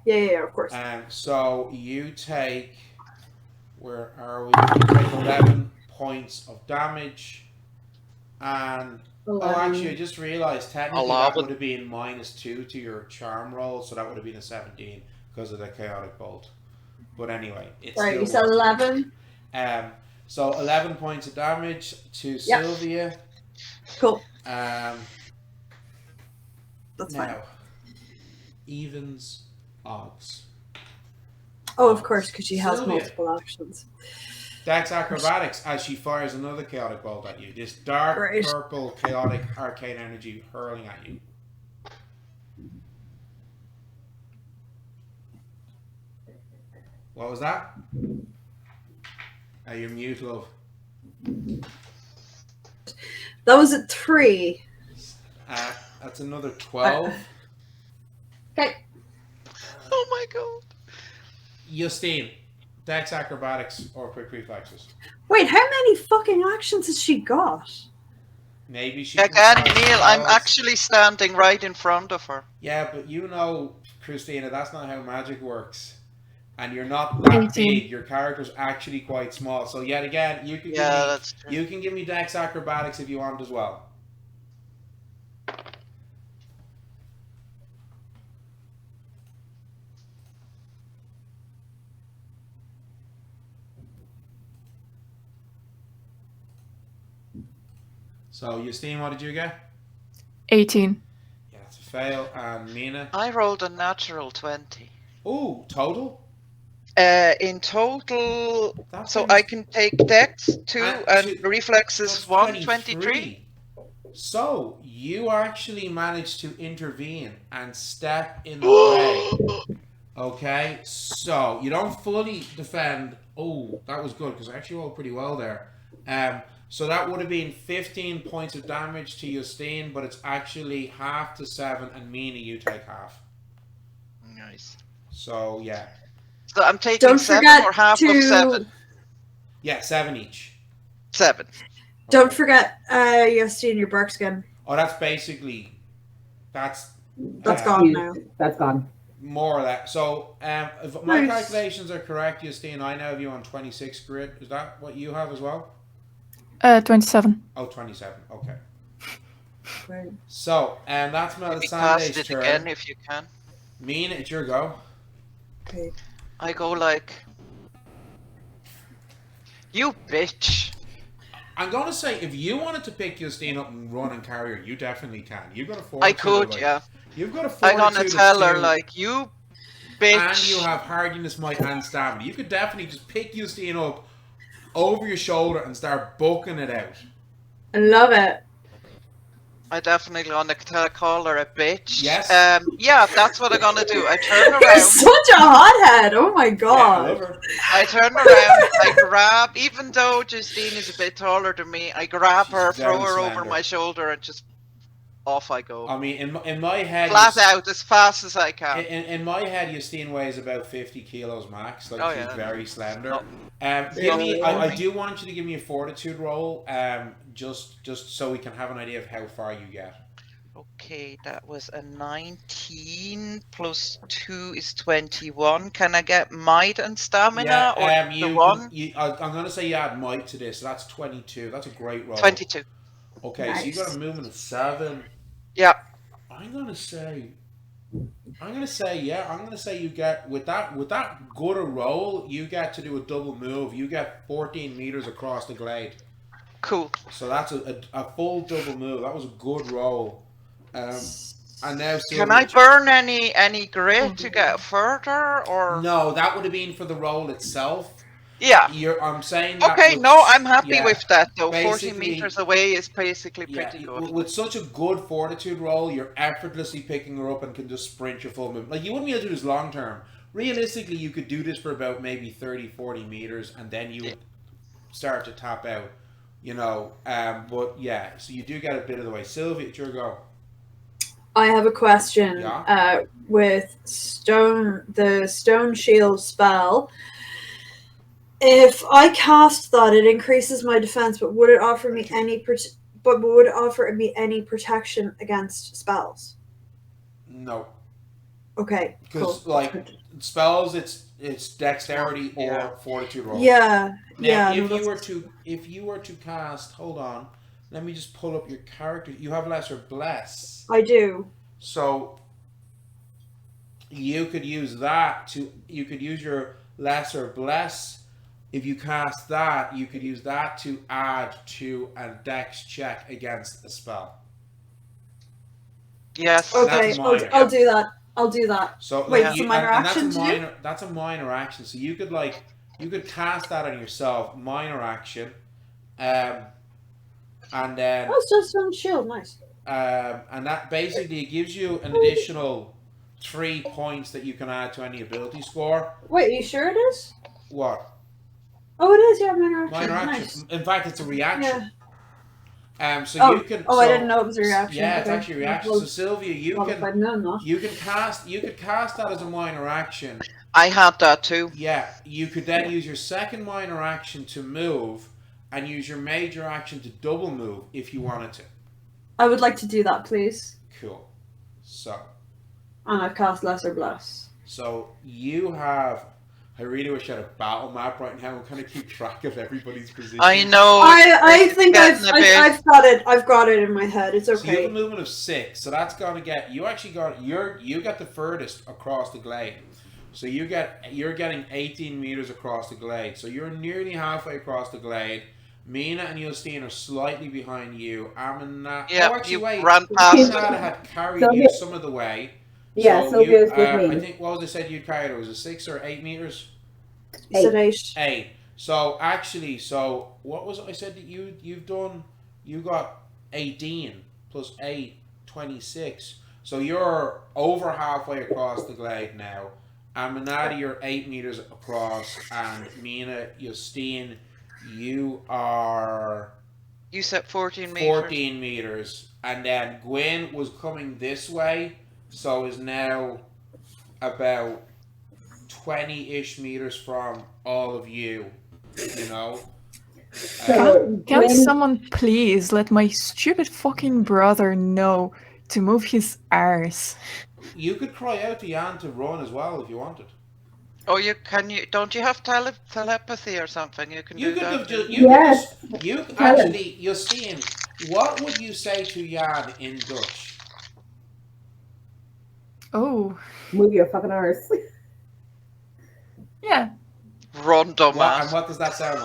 of course. So you take, where are we? You take 11 points of damage, and actually, I just realized technically that 11. would have been -2 to your charm roll, so that would have been a 17 because of the chaotic bolt. But anyway, it's Right, still you said worth it. 11. So 11 points of damage to Sylvia. Cool. That's fine. Now, evens, odds. Oh, of course, because she has Sylvia. multiple actions. Dex acrobatics as she fires another chaotic bolt at you. This dark Great. purple chaotic arcane energy hurling at you. What was that? You're mute, love. That was at 3. That's another 12. Okay. Oh my god. Justine, Dex acrobatics or quick reflexes. Wait, how many fucking actions has she got? Maybe she. Again, can Neil, I'm actually standing right in front of her. Yeah, but you know, Christina, that's not how magic works. And you're not that 18. big. Your character's actually quite small. So yet again, you can that's true. you can give me Dex acrobatics if you want as well. So Justine, what did you get? 18. Yeah, that's a fail. And Mina? I rolled a natural 20. Oh, total? In total, That so brings- I can take Dex 2 and two- reflexes that's 1, 23. So you actually managed to intervene and step in the way. Okay, so you don't fully defend. Oh, that was good because I actually rolled pretty well there. So that would have been 15 points of damage to Justine, but it's actually half to 7, and Mina, you take half. Nice. So yeah, So I'm taking Don't 7 forget or half to of 7? yeah, 7 each. 7. Don't Okay. forget Justine, your bark skin. Oh, that's basically That's uh, gone now. That's gone. more of that. So if my Nice. calculations are correct, Justine, I now have you on 26 grid. Is that what you have as well? 27. Oh, 27. Okay. Right. So, that's Maybe cast Melisande's it turn. again if you can. Mina, it's your go. Okay. I go like, you bitch. I'm going to say, if you wanted to pick Justine up and run and carry her, you definitely can. You've got a fortitude. I could, like, yeah. You've got a I'm fortitude. gonna of tell her 2, like, you and bitch. you have hardiness, might, and stamina. You could definitely just pick Justine up over your shoulder and start booking it out. I love it. I definitely gonna call her a bitch. Yes. Yeah, that's what I'm gonna do. I turn You're around. such a hothead. Oh my Yeah, I god. love her. I turn around. I grab, even though Justine is a bit taller than me, I grab her, She's very throw her over slender. my shoulder, and just off I go. I mean, in my head, Flat out as fast as I can. in my head, Justine weighs about 50 kilos max. Like, she's very slender. Give me. I do want you to give me a fortitude roll. Just so we can have an idea of how far you get. Okay, that was a 19 plus 2 is 21. Can I get might and stamina or the one? I'm going to say you add might to this. So that's 22. That's a great roll. 22. Okay, so you got a movement of 7. Yeah. I'm going to say you get with that good a roll, you get to do a double move. You get 14 meters across the glade. Cool. So that's a full double move. That was a good roll. And now can I burn any grit to get further, or no? That would have been for the roll itself. Yeah. I'm saying that. Okay, no, I'm happy with that though. 40 meters away is basically pretty good. With such a good fortitude roll, you're effortlessly picking her up and can just sprint your full movement. Like, you wouldn't be able to do this long term. Realistically, you could do this for about maybe 30, 40 meters, and then you would start to tap out. But yeah, so you do get a bit of the way. Sylvia, it's your go. I have a question. Yeah. With the stone shield spell. If I cast that, it increases my defense, but would it offer me any protection against spells? No. Okay. Because cool. Spells, it's dexterity or fortitude roll. Yeah. Now, if you were to cast, hold on, let me just pull up your character. You have lesser bless. I do. So you could use that you could use your lesser bless. If you cast that, you could use that to add to a dex check against a spell. Yes. Okay, I'll do that. I'll do that. So wait, it's a minor action That's a minor action. So you could cast that on yourself, minor action, and then. Oh, it's just on shield, nice. And that basically gives you an additional 3 points that you can add to any ability score. Wait, are you sure it is? What? Oh, it is. Yeah, minor action. Minor action. Nice. In fact, it's a reaction. Yeah. You can. I didn't know it was a reaction. Yeah, okay. It's actually a reaction. So Sylvia, you could cast that as a minor action. I had that too. Yeah, you could then use your second minor action to move, and use your major action to double move if you wanted to. I would like to do that, please. Cool. So. And I've cast Lesser Bless. So you have. I really wish I had a battle map right now and kind of keep track of everybody's position. I know. I think I've got it. I've got it in my head. It's okay. So you have a movement of 6, so that's gonna get you. Actually got you got the furthest across the glade. So you're getting 18 meters across the glade. So you're nearly halfway across the glade. Mina and Justine are slightly behind you. Amina. Yeah, oh, actually, you wait. ran past. Amina had carried you some of the way. Yeah, so goes with me. I think, what was it said you carried her? Was it 6 or 8 meters? 8. 8. So actually, what was it I said that you've done? You got 18 plus 8, 26. So you're over halfway across the glade now. Aminati, you're 8 meters across, and Mina, Justine, you are. You said 14 meters. 14 meters, and then Gwyn was coming this way. So is now about 20-ish meters from all of you, Can someone please let my stupid fucking brother know to move his arse? You could cry out to Jan to run as well if you wanted. Oh, don't you have telepathy or something? You can do that. Actually, Justine, what would you say to Jan in Dutch? Oh. Move your fucking arse. Yeah. Run, dumbass. And what does that sound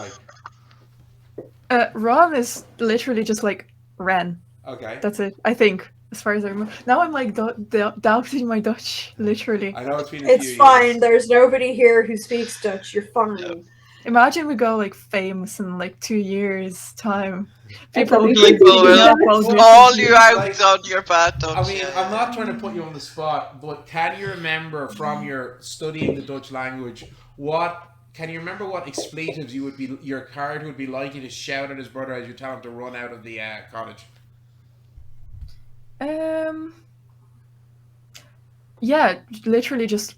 like? Run is literally just like ran. Okay. That's it, I think, as far as I remember. Now I'm like doubting my Dutch, literally. I know it's been a few It's fine. years. There's nobody here who speaks Dutch. You're fine. Yeah. Imagine we go like famous in like 2 years' time. People will call you out on your bad Dutch. I mean, I'm not trying to put you on the spot, but can you remember from your studying the Dutch language what expletives your card would be likely to shout at his brother as you tell him to run out of the cottage? Yeah, literally just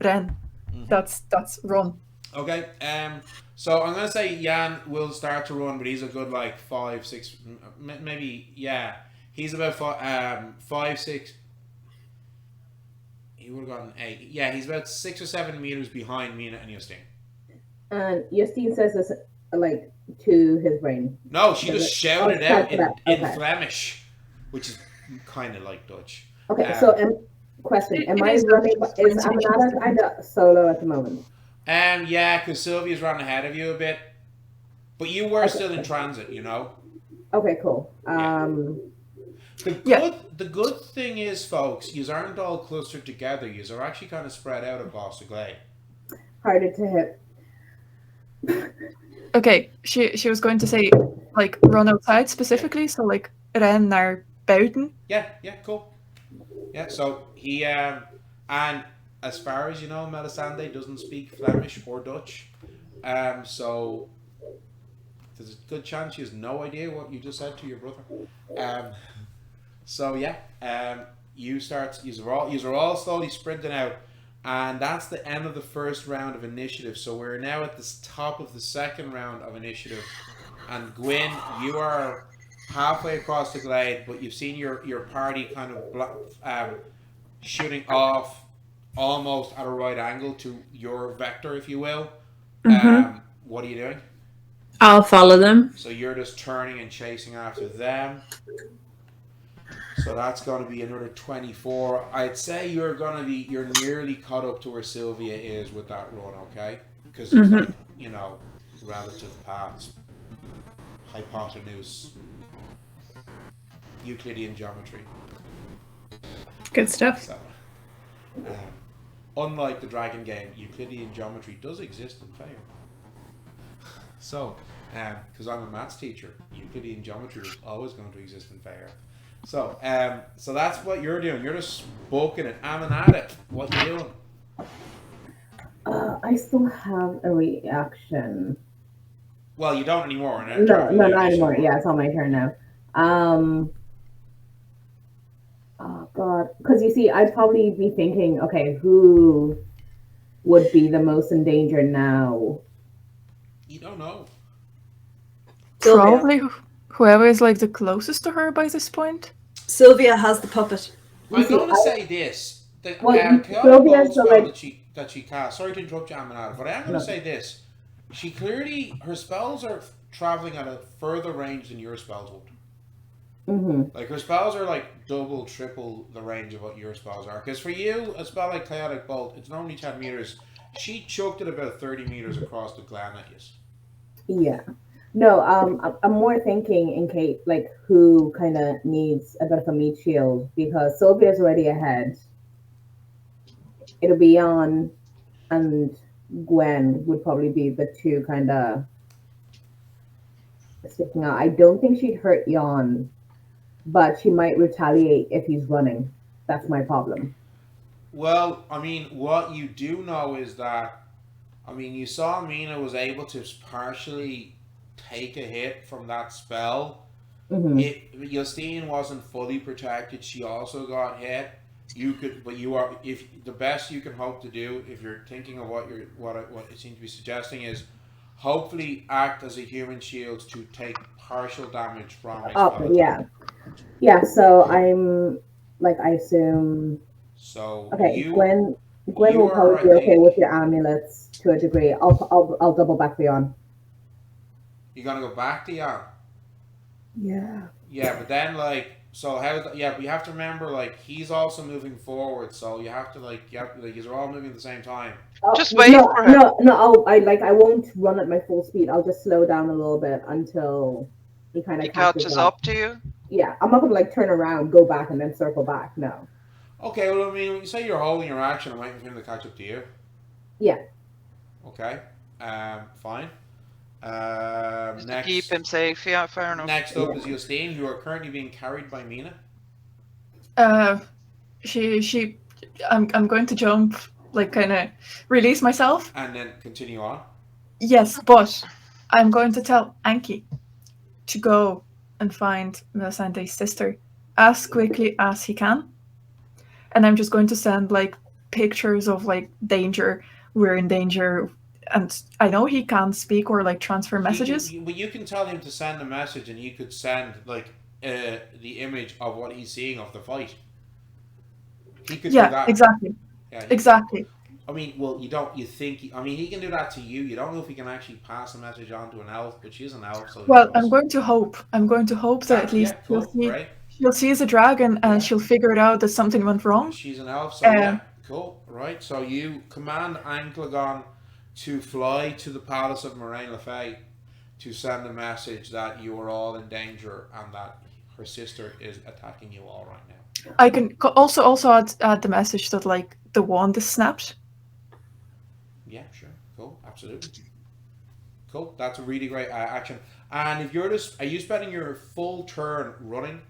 ren. Mhm. That's run. Okay. So I'm gonna say Jan will start to run, but he's a good like 5, 6, maybe. Yeah, he's about 5, 6. He would have gotten 8. Yeah, he's about 6 or 7 meters behind Mina and Justine. And Justine says this like to his brain. No, she Does just it- shouted oh, out typed it out. in Okay. Flemish, which is kind of like Dutch. Okay, so question: Am It I is running? just Is going to be Aminata kind of solo at the moment? Yeah, because Sylvia's running ahead of you a bit, but you were Okay. still in transit, you know. Okay, cool. The good thing is, folks, you aren't all clustered together. You are actually kind of spread out across the glade. Harder to hit. Okay, she was going to say like run outside specifically, so like ren naar buiten. Yeah, cool. Yeah, so he and as far as you know, Melisende doesn't speak Flemish or Dutch, so there's a good chance she has no idea what you just said to your brother. So yeah, you are all slowly sprinting out, and that's the end of the first round of initiative. So we're now at the top of the second round of initiative, and Gwyn, you are halfway across the glade, but you've seen your party kind of shooting off almost at a right angle to your vector, if you will. What are you doing? I'll follow them. So you're just turning and chasing after them. So that's going to be another 24. I'd say you're nearly caught up to where Sylvia is with that run, okay? Because it's like, you know, relative paths, hypotenuse, Euclidean geometry. Good stuff. So, unlike the dragon game, Euclidean geometry does exist in Feyre. So, because I'm a maths teacher, Euclidean geometry is always going to exist in Feyre. So, so that's what you're doing. You're just booking it, aiming at it. What you doing? I still have a reaction. Well, you don't anymore. No, not anymore. Yeah, it's on my turn now. Oh god, because you see, I'd probably be thinking, okay, who would be the most in danger now? You don't know. Sylvia. Probably whoever is like the closest to her by this point. Sylvia has the puppet. I'm going to say this. The Sylvia's chaotic the, spell like- that she cast. Sorry to interrupt you, Aminata, but I am going to say this. She clearly, her spells are traveling at a further range than your spells would. Like her spells are like double, triple the range of what your spells are. Because for you, a spell like Chaotic Bolt, it's normally 10 meters. She chucked it about 30 meters across the glen at you. Yeah. No, I'm more thinking in case, like, who kind of needs a bit of a meat shield, because Sylvia's already ahead. It'll be Jan and Gwen would probably be the two kind of sticking out. I don't think she'd hurt Jan, but she might retaliate if he's running. That's my problem. Well, I mean, what you do know is that, I mean, you saw Mina was able to partially take a hit from that spell. Justine wasn't fully protected. She also got hit. You could, but you are, if the best you can hope to do, if you're thinking of what it seems to be suggesting is, hopefully act as a human shield to take partial damage from it. Oh, yeah. So I'm like, I assume. So okay, Gwen will probably be okay with your amulets to a degree. I'll double back for Jan. You're gonna go back to Jan. Yeah. Yeah, but then like, so how? But you have to remember, like, he's also moving forward, so you have to like, you're all moving at the same time. Just wait for him. No. I won't run at my full speed. I'll just slow down a little bit until he kind of catches up to you. Yeah, I'm not gonna like turn around, go back, and then circle back. No. Okay, well, I mean, when you say you're holding your action and waiting for him to catch up to you. Yeah. Okay. Fine. Just Next, to keep him safe. Yeah, fair enough. Next up is Justine, who are currently being carried by Mina. I'm going to jump, like kind of release myself. And then continue on. Yes, but I'm going to tell Anki to go and find Melisende's sister as quickly as he can. And I'm just going to send like pictures of like danger, we're in danger, and I know he can't speak or like transfer messages. You can tell him to send a message, and you could send like the image of what he's seeing of the fight. He could do Yeah, that. exactly. Yeah, Exactly. I mean, well, you don't. You think? I mean, he can do that to you. You don't know if he can actually pass a message on to an elf, but she's an elf, so who Well, I'm knows? going to hope. I'm going to hope that at That least yeah, cool, great. she'll see as a dragon and Yeah. she'll figure it out that something went wrong. She's an elf, so yeah, cool, right. So you command Anklegon to fly to the palace of Moraine Le Fay to send a message that you are all in danger and that her sister is attacking you all right now. I can also add the message that like the wand is snapped. Yeah, sure, cool, absolutely, cool. That's a really great action. And if you're just, are you spending your full turn running?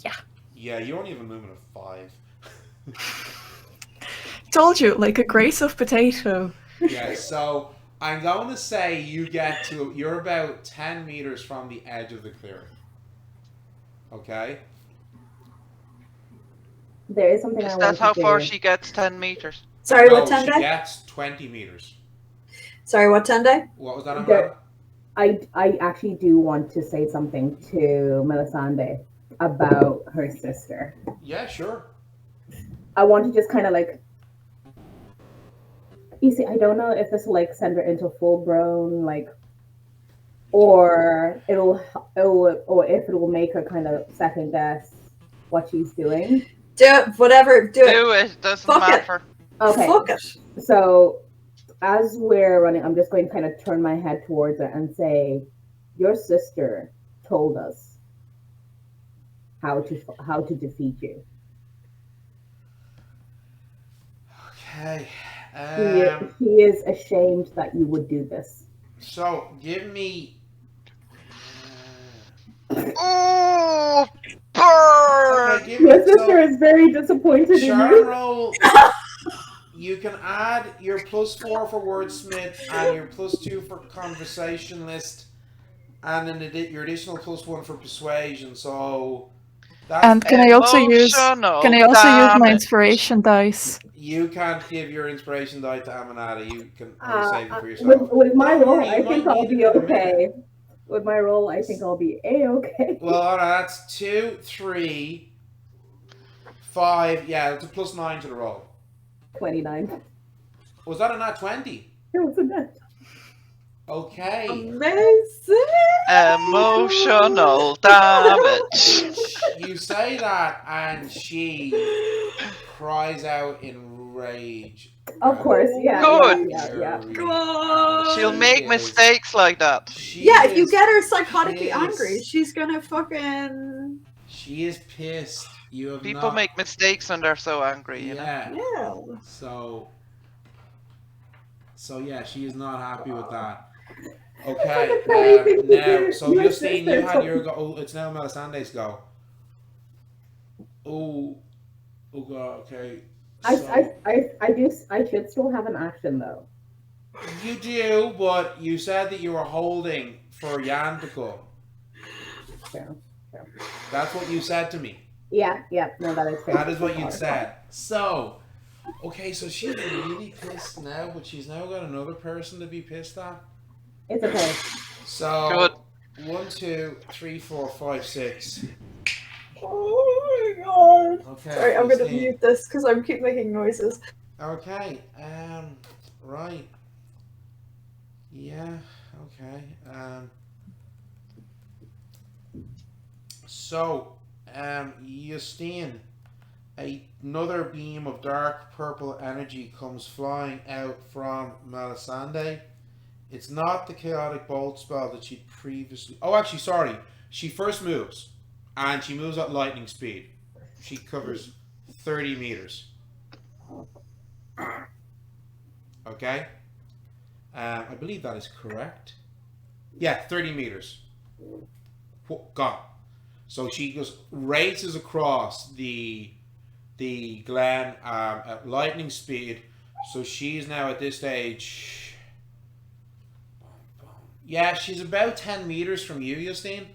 Yeah. Yeah, you only have a movement of 5. Told you, like a grace of potato. Yeah, so I'm going to say you're about 10 meters from the edge of the clearing. Okay? There is something I Is want that to how do. far she gets 10 meters? Sorry, No, what she Tende? gets 20 meters. Sorry, what Tende? What was that, There- Amanda? I actually do want to say something to Melisende about her sister. Yeah, sure. I want to just kind of like, you see, I don't know if this will like send her into full grown like, or or if it will make her kind of second guess what she's doing. Do it, whatever, do it. Do it, doesn't Fuck it. matter. Okay, Fuck it. so as we're running, I'm just going to kind of turn my head towards her and say, "Your sister told us how to defeat you. Okay. She is ashamed that you would do this." So, give me... Oh, burn! Okay, give me... Your sister is very disappointed in Sharon you. roll... You can add your +4 for wordsmith and your +2 for conversationalist, and then your additional +1 for persuasion. So that's And can I also use Emotional my damage. inspiration dice? you can't give your inspiration die to Amanada. You can only save it for With, yourself. with my Don't roll, worry, I you think might I'll need be it in a minute. okay. With my roll, I think I'll be a-okay. Well, all right, that's 2, 3, 5. Yeah, it's a +9 to the roll. 29. Was that a nat 20? It was a net. Okay. Amazing. Emotional damage. You say that, and she cries out in rage. Of course, yeah. Good. Yeah. God. She'll make mistakes like that. Yeah, if you get her psychotically pissed. angry, she's gonna fucking... She is pissed. You have People not... make mistakes when they're so angry, you know? Yeah. Yeah. So yeah, she is not happy with that. Okay, Anything to now, do. so Your Justine, you sister had told- your go. Oh, it's now Melisende's go. Oh god, okay. So, I should still have an action though. you do, but you said that you were holding for Jan to come. Yeah. That's what you said to me. Yeah, no, that is fair. That is what you said. So, okay, so she's really pissed now, but she's now got another person to be pissed at. It's okay. So, 1, 2, 3, 4, 5, 6. Oh my god. Okay. Sorry, I'm gonna Justine. mute this because I keep making noises. Okay. Right. Yeah. Okay. So, Justine, another beam of dark purple energy comes flying out from Melisende. It's not the chaotic bolt spell that she previously... Oh, actually, sorry. She first moves, and she moves at lightning speed. She covers 30 meters. Okay? I believe that is correct. Yeah, 30 meters. Gone. So she just races across the glen at lightning speed. So she's now at this stage... Yeah, she's about 10 meters from you, Justine.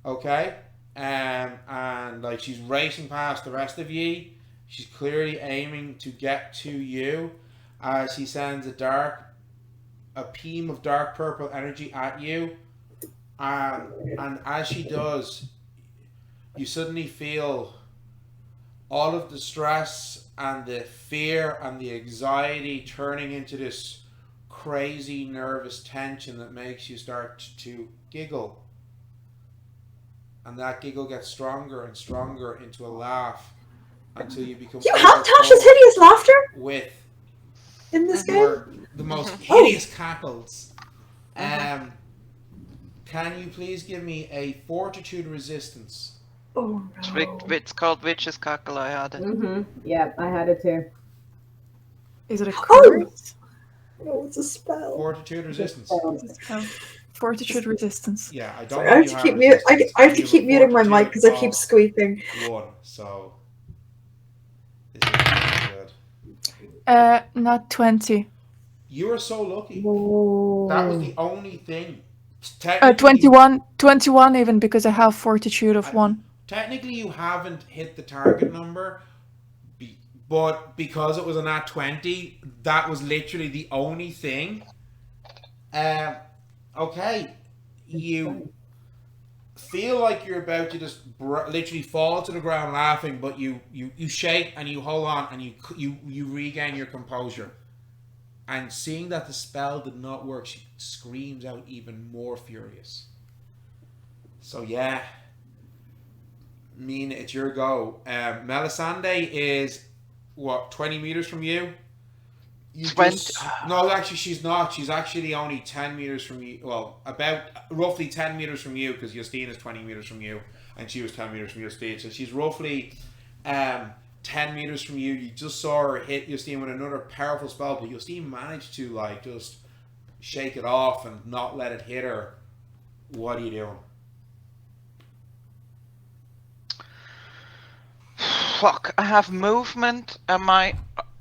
Okay? and like she's racing past the rest of ye. She's clearly aiming to get to you as she sends a beam of dark purple energy at you. And as she does, you suddenly feel all of the stress and the fear and the anxiety turning into this crazy nervous tension that makes you start to giggle. And that giggle gets stronger and stronger into a laugh until you become You have Tasha's hideous laughter with in this game? the most hideous cackles. Can you please give me a fortitude resistance? Oh no. It's called Witch's Cackle. I had it. Yeah, I had it too. Is it a curse? Oh, it's a spell. Fortitude resistance. Fortitude resistance. Yeah, I don't. Sorry, I have to keep mute. I have to keep muting my mic because I keep squeaking. 1, so this is good. Not 20. You are so lucky. Oh. That was the only thing. 21 even, because I have fortitude of 1. Technically, you haven't hit the target number, but because it was a nat 20, that was literally the only thing. Okay, you feel like you're about to just literally fall to the ground laughing, but you shake and you hold on and you regain your composure. And seeing that the spell did not work, she screams out even more furious. So yeah, Mina, it's your go. Melisende is what, 20 meters from you? No, actually she's not. She's actually only 10 meters from you. Well, about roughly 10 meters from you, because Justine is 20 meters from you, and she was 10 meters from Justine. So she's roughly 10 meters from you. You just saw her hit Justine with another powerful spell, but Justine managed to like just shake it off and not let it hit her. What are you doing? Fuck, I have movement.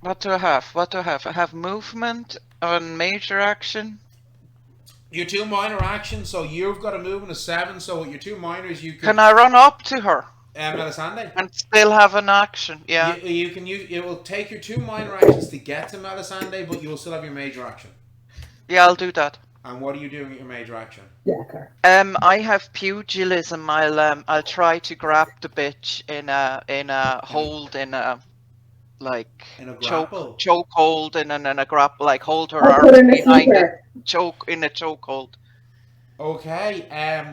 What do I have? I have movement on major action. Your 2 minor actions, so you've got a movement of 7, so with your 2 minors you Can I run up to her? Melisende? And still have an action, yeah. You can use. It will take your 2 minor actions to get to Melisende, but you will still have your major action. Yeah, I'll do that. And what are you doing with your major action? I have pugilism. I'll try to grab the bitch in a hold in a choke hold and then a grapple, like hold her arms behind it, choke hold. Okay,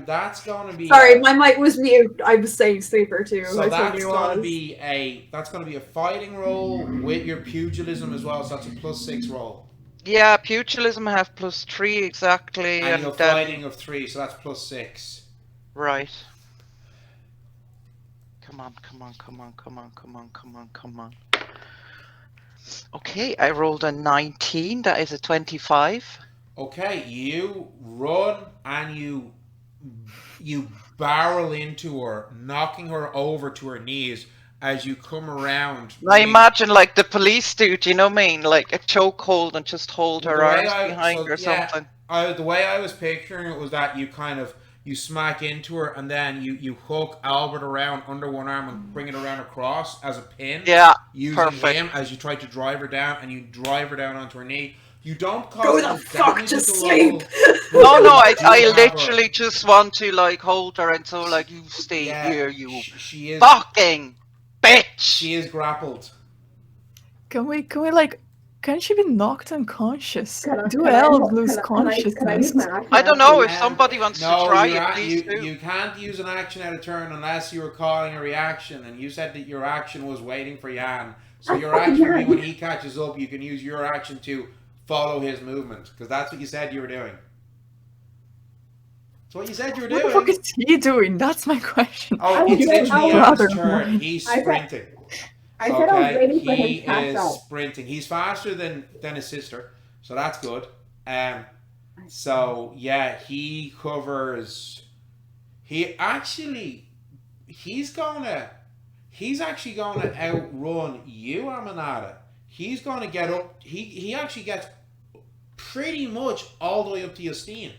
that's gonna be. Sorry, my mic was mute. I was saying sleeper too. So that's gonna be a fighting roll with your pugilism as well. So that's a +6 roll. Yeah, pugilism I have +3 exactly, and you're fighting of 3, so that's +6. Right. Come on. Okay, I rolled a 19. That is a 25. Okay, you run and you barrel into her, knocking her over to her knees as you come around. I imagine like the police do you know what I mean? Like a chokehold and just hold her arms behind or something. The way I was picturing it was that you smack into her and then you hook Albert around under one arm and bring it around across as a pin. Yeah, using him as you try to drive her down, and you drive her down onto her knee. You don't cause go the fuck to sleep. No, I literally just want to like hold her and so like you stay here, you she is fucking bitch. She is grappled. Can she be knocked unconscious? Do elves lose consciousness? I don't know if somebody wants to try it. Please do. You can't use an action out of turn unless you were calling a reaction, and you said that your action was waiting for Jan. So your action will be when he catches up, you can use your action to follow his movement, because that's what you said you were doing. That's what you said you were doing. What the fuck is he doing? That's my question. Oh, it's literally Jan's turn. He's sprinting. I said I was waiting for him to pass He out. is sprinting. He's faster than his sister, so that's good. So yeah, he covers. He's actually gonna outrun you, Aminata. He's gonna get up. He actually gets pretty much all the way up to Justine.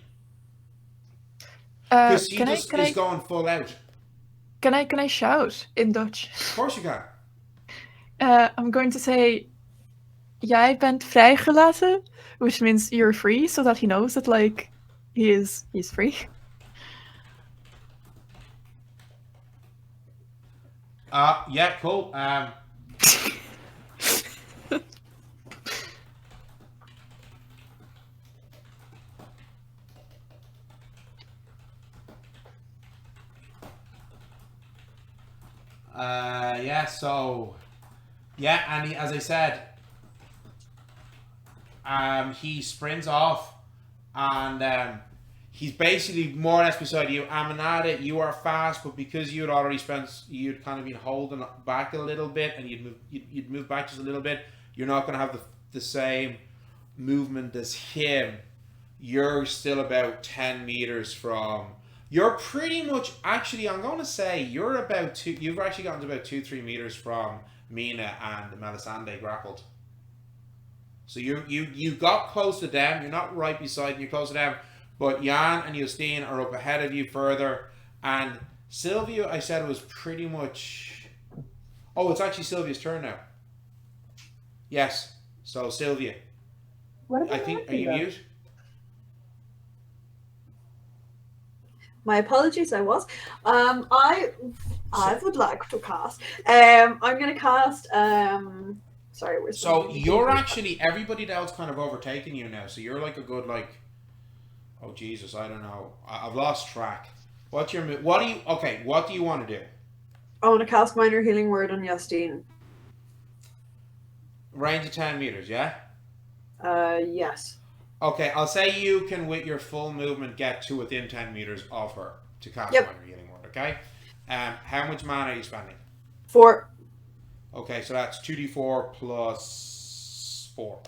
Because he is going full out. Can I shout in Dutch? Of course you can. I'm going to say, jij bent vrijgelaten, which means you're free, so that he knows that like he's free. Yeah, cool. Yeah, so yeah, and as I said, he sprints off, and he's basically more or less beside you. Aminata, you are fast, but because you'd kind of been holding back a little bit, and you'd move back just a little bit. You're not going to have the same movement as him. You're still about 10 meters from. You're pretty much, actually, I'm going to say you've actually gotten to about 2-3 meters from Mina and Melisende grappled. So you got close to them. You're not right beside them, you're close to them. But Jan and Justine are up ahead of you further. And Sylvia, I said, was pretty much. Oh, it's actually Sylvia's turn now. Yes. So Sylvia. I think, are you mute? My apologies, I was. I would like to cast. I'm gonna cast. Sorry, where's so you're actually everybody else kind of overtaking you now. So you're like a good like. Oh Jesus, I don't know. I've lost track. What do you want to do? I want to cast Minor Healing Word on Justine. Range of 10 meters, yeah. Yes. Okay, I'll say you can, with your full movement, get to within 10 meters of her to cast Minor Healing Word, okay? How much mana are you spending? 4. Okay, so that's 2d4 plus 4.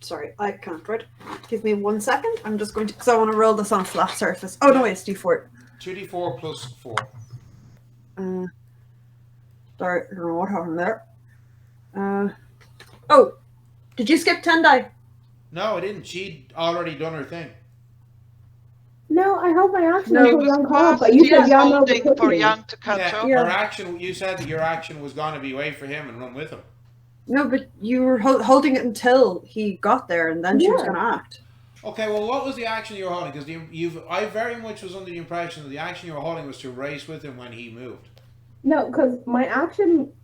Sorry, I can't write. Give me 1 second. I'm just going to, because I want to roll this on a flat surface. Oh, no, it's d4. 2d4 plus 4. Sorry, I don't know what happened there. Oh, did you skip 10 die? No, I didn't. She'd already done her thing. No, I held my action No, until Young caught up, but you said Young holding for me. Young to catch up. Her action, you said that your action was going to be wait for him and run with him. No, but you were holding it until he got there, and then she was going to act. Okay, well, what was the action you were holding? Because I very much was under the impression that the action you were holding was to race with him when he moved. No, because my action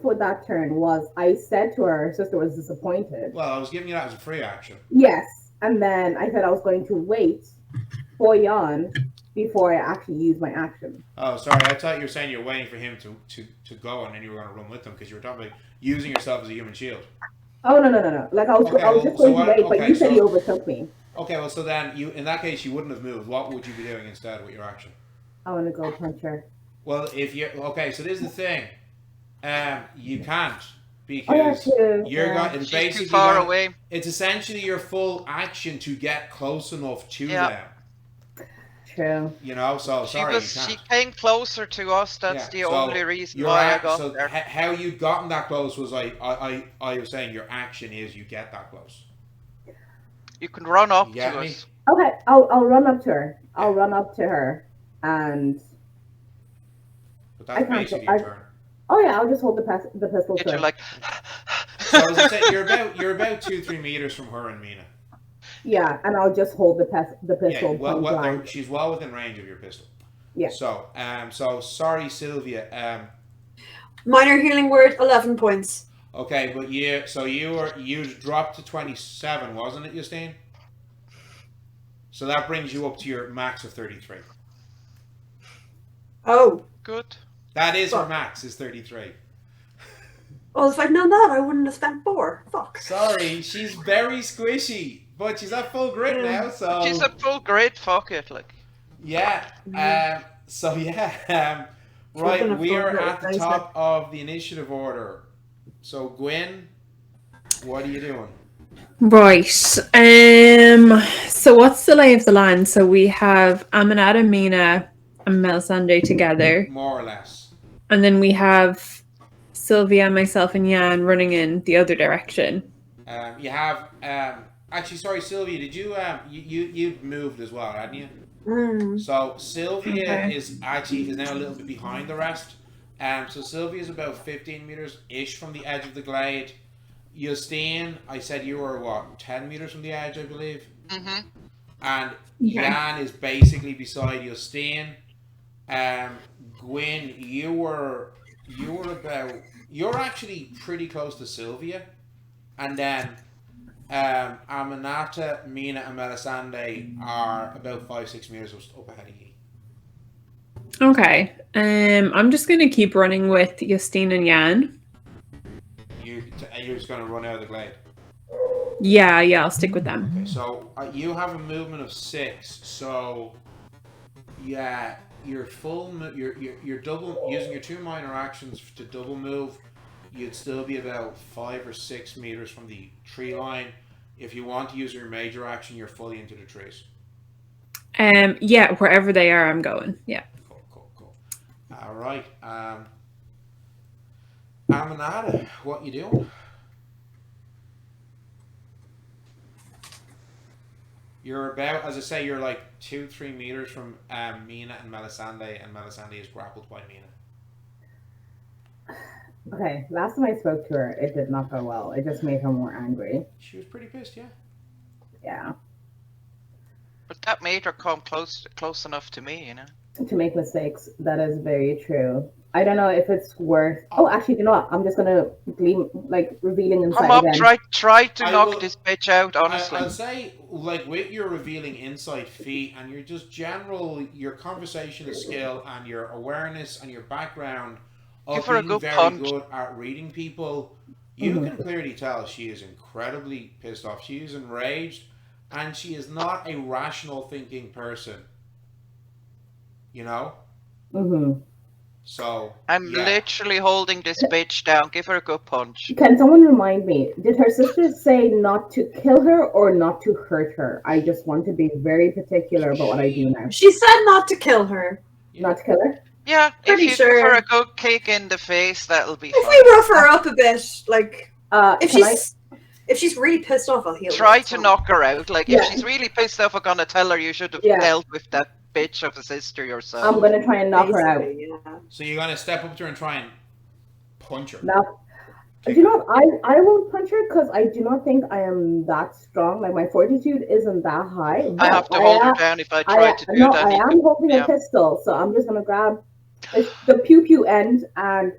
for that turn was I said to her sister was disappointed. Well, I was giving you that as a free action. Yes, and then I said I was going to wait for Jan before I actually used my action. Oh, sorry. I thought you were saying you're waiting for him to go and then you were going to run with him because you were talking about using yourself as a human shield. Oh, no. Like I was just going to wait, but you said you overtook me. Okay, well, so then in that case you wouldn't have moved. What would you be doing instead with your action? I want to go punch her. Well, okay, so this is the thing. You can't because you're going. It's basically too far away. It's essentially your full action to get close enough to them. True. You know, so sorry. She came closer to us. That's the only reason why I got there. How you gotten that close was I was saying your action is you get that close. You can run up to us. Okay, I'll run up to her. I'll run up to her and. But that's basically your turn. Oh yeah, I'll just hold the pistol. You're like. So as I said, you're about 2-3 meters from her and Mina. Yeah, and I'll just hold the pistol. Yeah, she's well within range of your pistol. Yeah. So sorry, Sylvia. Minor Healing Word, 11 points. Okay, but you dropped to 27, wasn't it, Justine? So that brings you up to your max of 33. Oh, good. That is her max, is 33. Well, if I'd known that, I wouldn't have spent 4. Fuck. Sorry, she's very squishy, but she's at full grit now, so... She's at full grit, fuck it, like... Yeah, right, we are at the top of the initiative order. So, Gwyn, what are you doing? Right, so what's the lay of the land? So we have Aminata, Mina, and Melisende together. More or less. And then we have Sylvia, myself, and Jan running in the other direction. You have actually, sorry, Sylvia, did you you'd moved as well, hadn't you? So Sylvia Okay. is now a little bit behind the rest. So Sylvia is about 15 meters ish from the edge of the glade. Justine, I said you were what, 10 meters from the edge, I believe. Mm-hmm. And Okay. Jan is basically beside Justine. Gwyn, you're actually pretty close to Sylvia, and then Aminata, Mina, and Melisende are about 5-6 meters up ahead of you. Okay. I'm just gonna keep running with Justine and Jan. You're just going to run out of the glade. Yeah, I'll stick with them. Okay, so you have a movement of 6. So yeah, you're double using your 2 minor actions to double move. You'd still be about 5 or 6 meters from the tree line. If you want to use your major action, you're fully into the trees. Yeah, wherever they are, I'm going. Yeah. Cool. All right. Aminata, what you doing? You're about, as I say, you're like 2-3 meters from Mina and Melisende is grappled by Mina. Okay, last time I spoke to her, it did not go well. It just made her more angry. She was pretty pissed, yeah. Yeah. But that made her come close enough to me, you know. To make mistakes, that is very true. I don't know if it's worth. Oh, actually, you know what? I'm just gonna revealing inside Come up, again. try to knock this bitch out, honestly. I'll say, like, with your revealing insight feat and your just general, your conversational skill and your awareness and your background of being very good at reading people, you can clearly tell she is incredibly pissed off. She is enraged, and she is not a rational thinking person. You know? Mm-hmm. So I'm literally holding this bitch down. Give her a good punch. Can someone remind me? Did her sister say not to kill her or not to hurt her? I just want to be very particular about what I do now. She said not to kill her. Not to kill her? Yeah, Pretty if you sure. give her a good kick in the face, that'll be If fine. we rough her up a bit, like if she's really pissed off, I'll heal her. Try to knock her out. Like, Yeah. if she's really pissed off, I'm gonna tell her you should have dealt with that bitch of a sister yourself. I'm gonna try and knock her out. Yeah. So you're gonna step up to her and try and punch her. Now, do you know what? I won't punch her because I do not think I am that strong. Like, my fortitude isn't that high. I have to hold her down if I try to do that. I am holding a pistol, so I'm just gonna grab the pew pew end and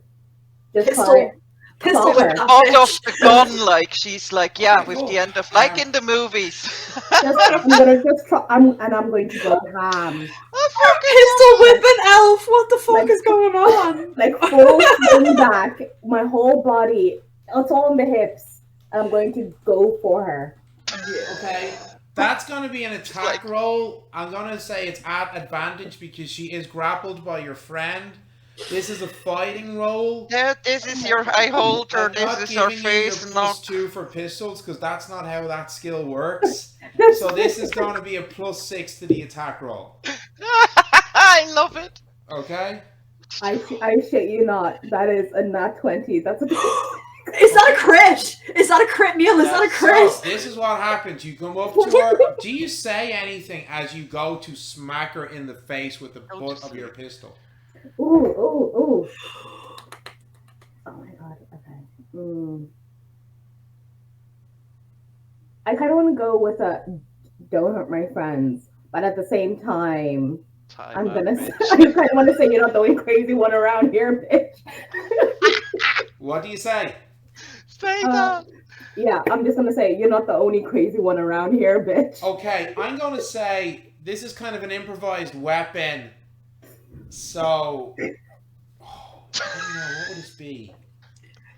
just try. Pistol with out of the gun, like she's like, with the end of like in the movies. I'm gonna just try, I'm going to go ham. Pistol whip an elf. What the fuck is going on? Like full swing back, my whole body. It's all in the hips. I'm going to go for her. Okay. That's going to be an attack roll. I'm going to say it's at advantage because she is grappled by your friend. This is a fighting roll. Yeah, this is your I hold her. This is her face. I'm not giving you your +2 for pistols because that's not how that skill works. So this is going to be a +6 to the attack roll. I love it. Okay. I shit you not. That is a nat 20. That's a. Is that a crit? Is that a crit, Neil? Is that a crit? So this is what happens. You come up to her. Do you say anything as you go to smack her in the face with the butt of your pistol? Ooh. Oh my god, okay. I kind of want to go with a don't hurt my friends, but at the same time, I kind of want to say you're not the only crazy one around here, bitch. What do you say? Say that. Yeah, I'm just going to say you're not the only crazy one around here, bitch. Okay, I'm going to say this is kind of an improvised weapon. So, I don't know, what would this be?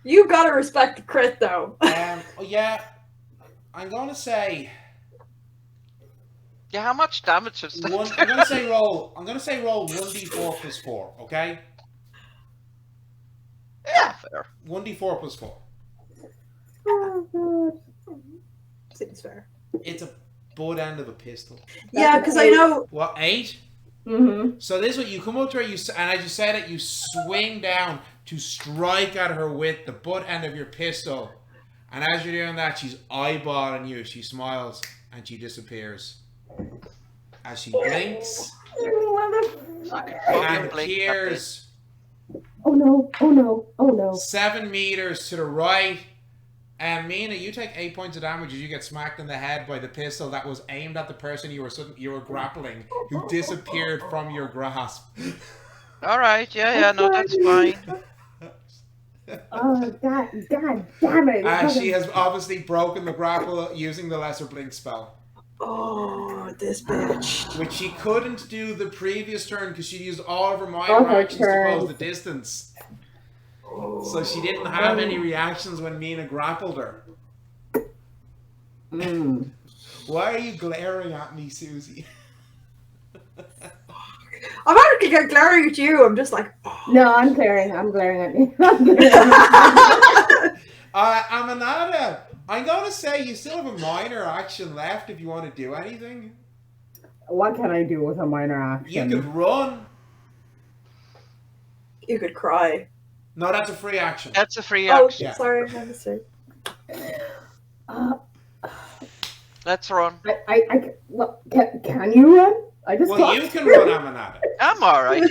You gotta respect the crit, though. I'm gonna say. Yeah, how much damage is that? I'm gonna say roll 1d4 plus 4. Okay. Yeah, fair. 1d4 plus 4. Oh god. Seems fair. It's a butt end of a pistol. Yeah, because I know. What, 8? Mm-hmm. So this is what you come up to her, and as you said it, you swing down to strike at her with the butt end of your pistol. And as you're doing that, she's eyeballing you. She smiles and she disappears. as she blinks You can fucking and blink that appears Oh no, oh no, oh no. 7 meters to the right. And Mina, you take 8 points of damage as you get smacked in the head by the pistol that was aimed at the person you were grappling, who disappeared from your grasp. All right, yeah, no, that's fine. Oh, God damn it. She has obviously broken the grapple using the Lesser Blink spell. Oh, this bitch. Which she couldn't do the previous turn because she used all of her minor actions to close the distance. So she didn't have any reactions when Mina grappled her. Why are you glaring at me, Susie? I'm not glaring at you. I'm just like... Oh. No, I'm glaring at me. Amanada, I'm going to say you still have a minor action left if you want to do anything. What can I do with a minor action? You could run. You could cry. No, that's a free action. That's a free action. Yeah. Sorry, I mistake. Let's run. Well, can you run? I just Well, you can run, Amanada. I'm alright.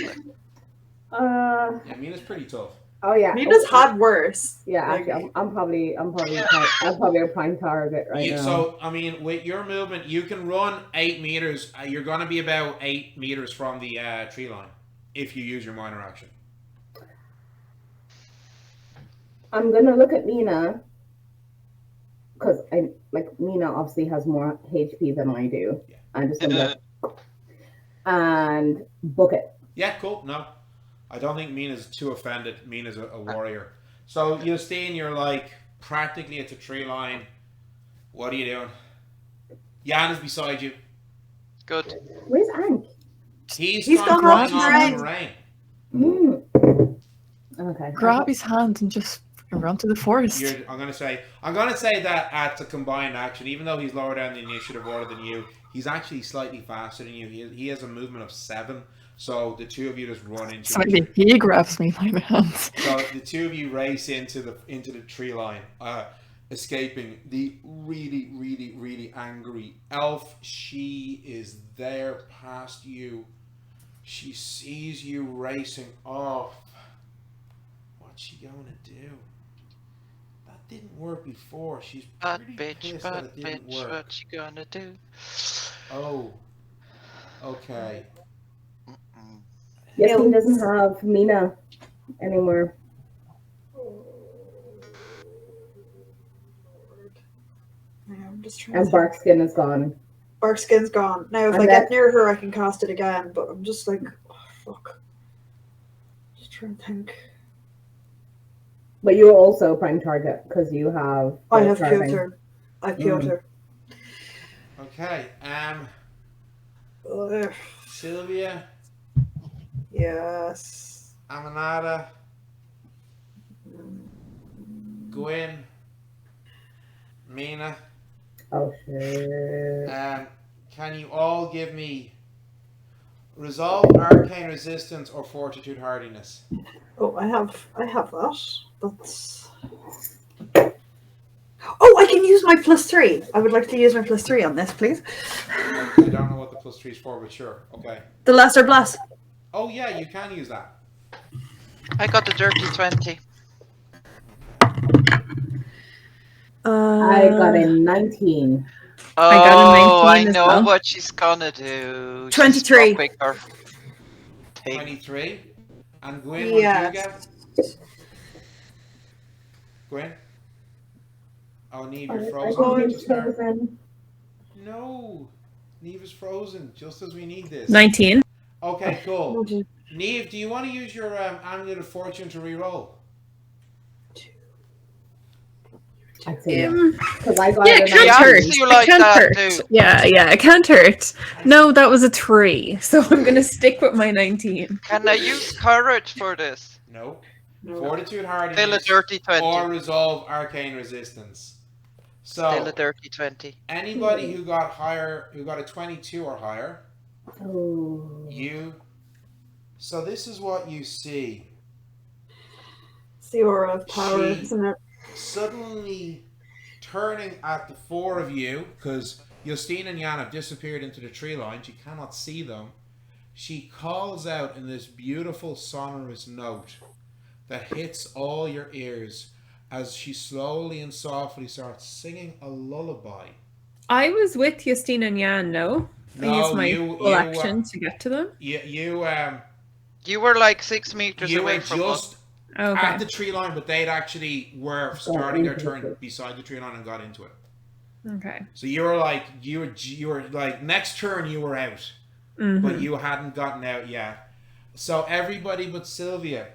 Yeah, Mina's pretty tough. Oh yeah. Mina's had worse. Yeah, Like, actually, I'm probably a prime target right now. So, I mean, with your movement, you can run 8 meters. You're going to be about 8 meters from the tree line if you use your minor action. I'm gonna look at Mina because Mina obviously has more HP than I do. Yeah. I'm just gonna and book it. Yeah, cool. No, I don't think Mina's too offended. Mina's a warrior. So, Justine, you're like practically at the tree line. What are you doing? Jan is beside you. Good. Where's Ank? He's gone off off in the rain. Okay. Grab his hand and just run to the forest. I'm gonna say that at the combined action, even though he's lower down the initiative order than you, he's actually slightly faster than you. He has a movement of 7, so the two of you just run into. So maybe he grabs me by the hands. So the two of you race into the tree line, escaping the really angry elf. She is there past you. She sees you racing off. What's she going to do? That didn't work before. She's pretty pissed that it didn't work. What you gonna do? Oh. Okay. Yes, he doesn't have Mina anymore. I'm just trying And to Barkskin is gone. Barkskin's gone. Now, if And I get near her, I can cast it again, but I'm just like, oh, fuck. Just trying to think. But you're also prime target because you have. I have killed her. I've killed her. Okay. Sylvia. Yes. Amanada. Gwyn. Mina. Oh shit. Can you all give me Resolve, Arcane Resistance, or Fortitude Hardiness? Oh, I have that. That's... Oh, I can use my +3. I would like to use my +3 on this, please. I don't know what the +3 is for, but sure. Okay. The Lesser Bless. Oh yeah, you can use that. I got the dirty 20. I got a 19. Oh, I got a 19 I as know well. what she's gonna do. 23. She's quicker. 23. And Gwyn, Yes. what did you get? Gwyn? Oh, Neve, you're frozen. Just start. No. Neve is frozen, just as we need this. 19. Okay, cool. Neve, do you want to use your Amulet of Fortune to re-roll? I'd say because I got Yeah, a it can't 19. hurt. You It like can't that hurt. too. Yeah, it can't hurt. No, that was a 3, so I'm gonna stick with my 19. Can I use courage for this? No. No. Fortitude Hardiness. Still a dirty 20. Or Resolve Arcane Resistance. Still a So, dirty 20. anybody who got higher, who got a 22 or higher, Oh. So this is what you see. It's the aura of power, She- isn't it? Suddenly turning at the 4 of you, because Justine and Jan have disappeared into the tree lines. You cannot see them. She calls out in this beautiful sonorous note that hits all your ears as she slowly and softly starts singing a lullaby. I was with Justine and Jan, no? I used my full action to get to them. You were like 6 meters away from us. At the tree line, but they'd actually were starting their turn beside the tree line and got into it. Okay. So you were like next turn you were out, but you hadn't gotten out yet. So everybody but Sylvia,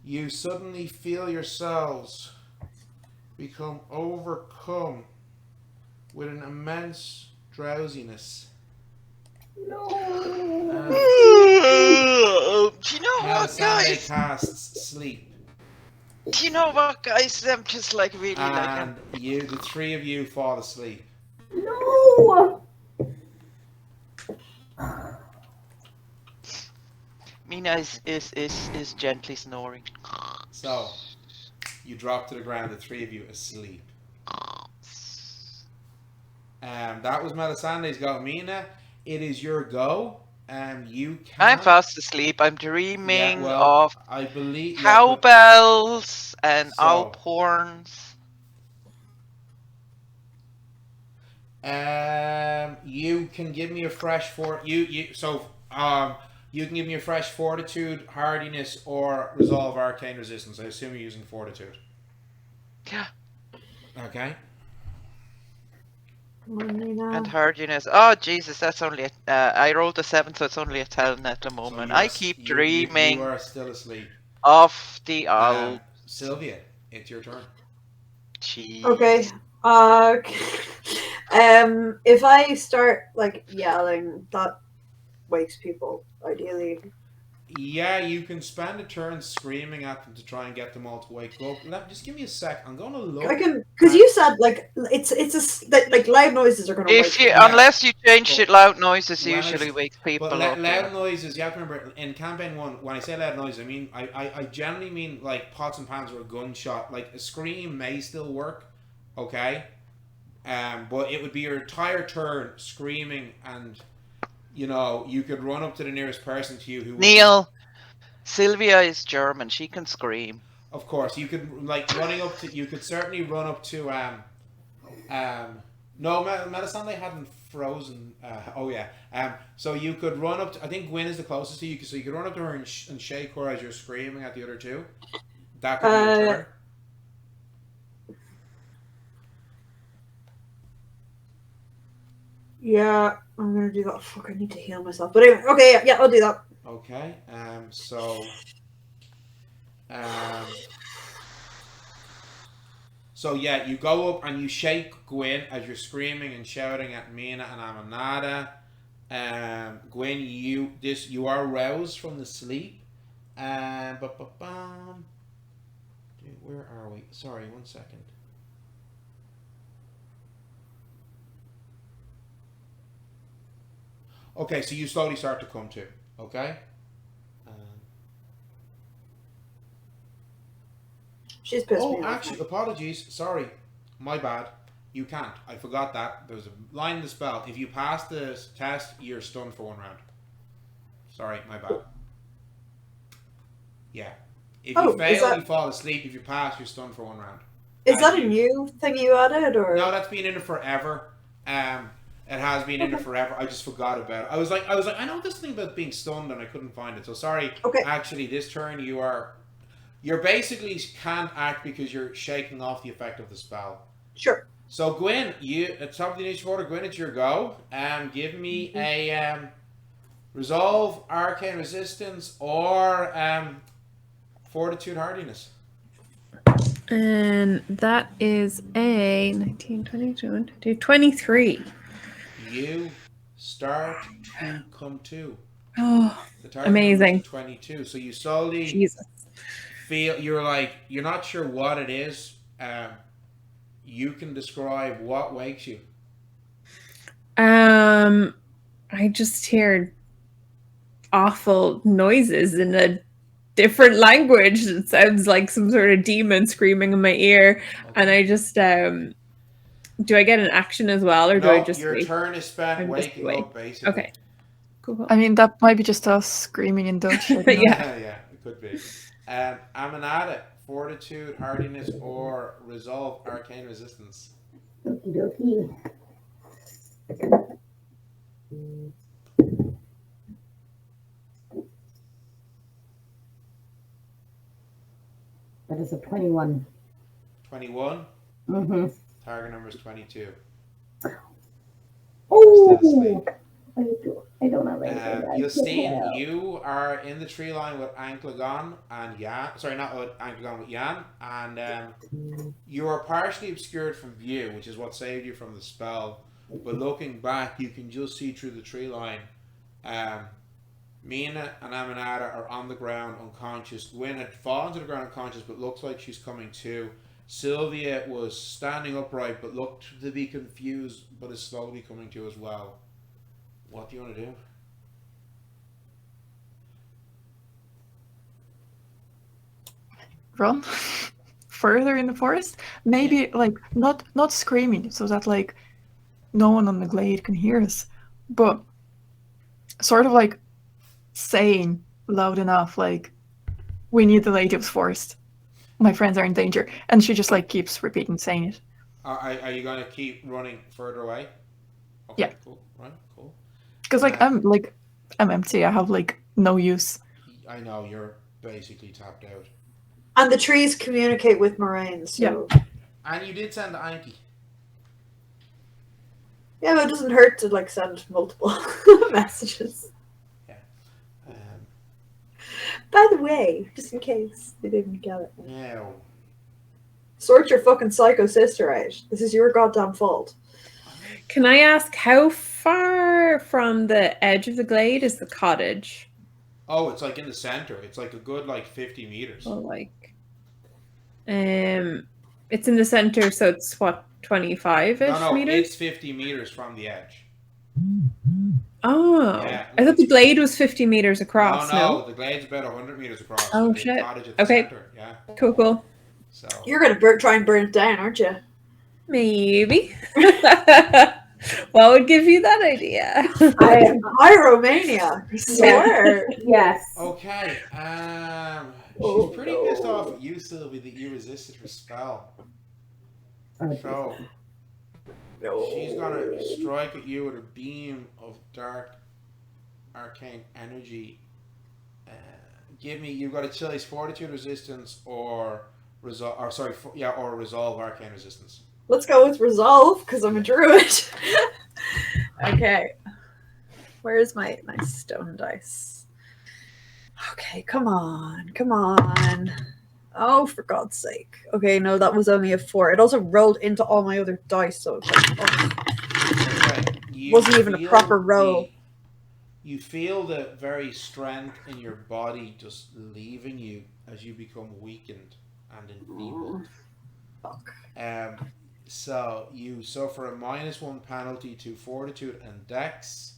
you suddenly feel yourselves become overcome with an immense drowsiness. No. Do you know what, guys? Casts sleep. Do you know what, guys? I'm just like really and the three of you fall asleep. No. Mina is gently snoring. So you drop to the ground, the three of you asleep. That was Melisende's go. Mina, it is your go. You can. I'm fast asleep. I'm dreaming of I believe cowbells and Alp horns. You can give me a fresh you can give me a fresh fortitude, hardiness, or resolve arcane resistance. I assume you're using fortitude. Yeah. Okay. And hardiness. Oh Jesus, that's only I rolled a 7, so it's only a 10 at the moment. I keep dreaming. You are still asleep. Of the Alp. Sylvia, it's your turn. Jeez. Okay. If I start like yelling, that wakes people. Ideally. Yeah, you can spend a turn screaming at them to try and get them all to wake up. Just give me a sec. I'm gonna look. I can, because you said like like loud noises are gonna. Unless you change it, loud noises usually wakes people up. Loud noises. You have to remember in campaign 1. When I say loud noises, I mean I generally mean like pots and pans or a gunshot. Like a scream may still work, okay, but it would be your entire turn screaming and. You know, you could run up to the nearest person to you who... Neil, Sylvia is German. She can scream. Of course. You could, like, you could certainly run up to, no, Melisende hadn't frozen... oh, yeah. So you could run up to... I think Gwyn is the closest to you, so you could run up to her and shake her as you're screaming at the other two. That could be your turn. Yeah, I'm gonna do that. Fuck, I need to heal myself. But anyway, okay, yeah, I'll do that. Okay, so yeah, you go up and you shake Gwyn as you're screaming and shouting at Mina and Aminata. Gwyn, you are roused from the sleep. Where are we? Sorry, 1 second. Okay, so you slowly start to come to, okay? She's pissed me off. Actually, apologies. Sorry. My bad. You can't. I forgot that. There's a line in the spell. If you pass the test, you're stunned for 1 round. Sorry, my bad. Yeah. If you fail, you fall asleep. If you pass, you're stunned for 1 round. Is that a new thing you added, or...? No, that's been in it forever. It has been in it forever. I just forgot about it. I was like, I know this thing about being stunned, and I couldn't find it. So sorry. Okay. Actually, this turn you're basically can't act because you're shaking off the effect of the spell. Sure. So Gwyn, you at top of the initiative order. Gwyn, it's your go. Give me a resolve, arcane resistance, or fortitude, hardiness. And that is a 19, 22, 23. You start to come to. Oh, amazing. 22. So you slowly feel, you're not sure what it is. You can describe what wakes you. I just hear awful noises in a different language. It sounds like some sort of demon screaming in my ear. Okay. And I just do I get an action as well, or do I just your wait? turn is spent I'm just waking wait. up, basically. Okay. Cool. I mean, that might be just us screaming in Dutch. I don't know. Yeah. Yeah, it could be. Amanada, fortitude, hardiness, or resolve arcane resistance. Okie dokie. That is a 21. 21. Mm-hmm. Target number is 22. Oh! Still asleep. I don't have anything. Justine, you are in the tree line with Anklegon and Yan. Sorry, not with Anklegon, with Yan. And you are partially obscured from view, which is what saved you from the spell. But looking back, you can just see through the tree line. Mina and Amanada are on the ground unconscious. Gwyn had fallen to the ground unconscious, but looks like she's coming to. Sylvia was standing upright, but looked to be confused, but is slowly coming to as well. What do you want to do? Run further in the forest. Maybe like not screaming so that like no one on the glade can hear us, but sort of like saying loud enough like, we need the Lady of the Forest. My friends are in danger. And she just like keeps repeating saying it. Are you going to keep running further away? Okay, Yeah. Cool. Right. Cool. Because like I'm empty. I have like no use. I know you're basically tapped out. And the trees communicate with Moraine, so And you did send Anki. yeah, but it doesn't hurt to like send multiple messages. Yeah. By the way, just in case they didn't get it. No. Sort your fucking psycho sister out. This is your goddamn fault. Can I ask how far from the edge of the glade is the cottage? Oh, it's like in the center. It's like a good like 50 meters. Oh, like, it's in the center, so it's what, 25-ish No, meters? it's 50 meters from the edge. Oh, Yeah. I thought the glade was 50 meters across. No, the glade's about 100 meters across. Oh, with the shit. cottage at the Okay. center. Yeah. Cool. So. You're gonna try and burn it down, aren't you? Maybe. What would give you that idea? Pyromania. I swear. Yes. Okay. Oh, She's pretty pissed off at you, Sylvie, that you resisted her spell. So she's gonna strike at you with a beam of dark arcane energy. You've got a choice: fortitude resistance or resolve. Or sorry, or resolve arcane resistance. Let's go with resolve because I'm a druid. Okay. Where's my stone dice? Okay, come on. Oh, for God's sake. Okay, no, that was only a 4. It also rolled into all my other dice, so it's like, Okay. Wasn't even a proper roll. You feel the very strength in your body just leaving you as you become weakened and enfeebled. Fuck. So you suffer a -1 penalty to fortitude and dex.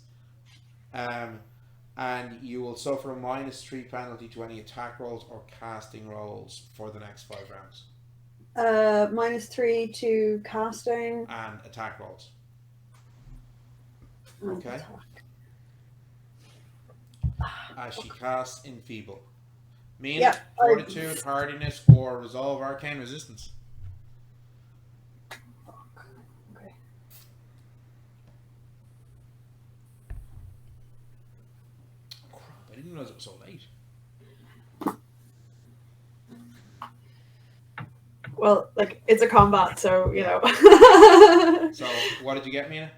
And you will suffer a -3 penalty to any attack rolls or casting rolls for the next 5 rounds. -3 to casting. And attack rolls. Okay. As she casts Enfeeble. Meaning fortitude, hardiness, or resolve arcane resistance. Okay. I didn't realize it was so late. Well, like, it's a combat, so, you know. So, what did you get, Mina?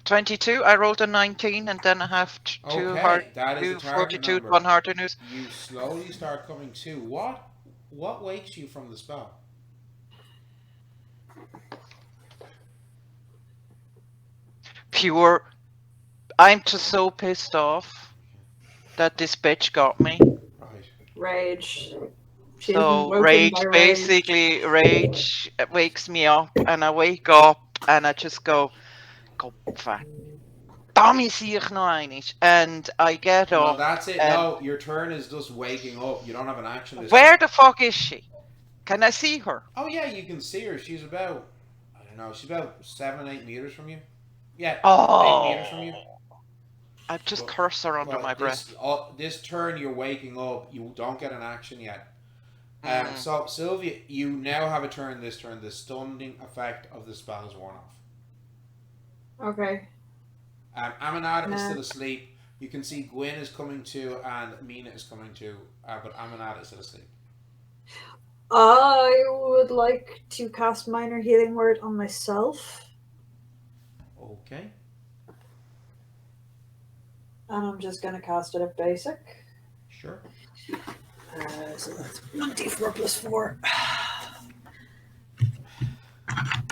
22. I rolled a 19, and then I have two fortitude, number. 1 hardiness. You slowly start coming to. What wakes you from the spell? Pure. I'm just so pissed off that this bitch got me. Right. Rage. So rage wakes me up, and I wake up and I just go fuck. Tommy zie ich noch einig. And I get No, up. that's it. No, your turn is just waking up. You don't have an action. Where the fuck is she? Can I see her? Oh yeah, you can see her. She's about no, she's about 7-8 meters from you. Yeah, Oh. 8 meters from you. I just But- curse her under my breath. This turn you're waking up, you don't get an action yet. Mm. So Sylvia, you now have a turn this turn. The stunning effect of the spell is worn off. Okay. Aminata is still asleep. You can see Gwyn is coming to and Mina is coming to, but Aminata is still asleep. I would like to cast Minor Healing Word on myself. Okay. And I'm just going to cast it at basic. Sure. So that's 1d4 plus 4.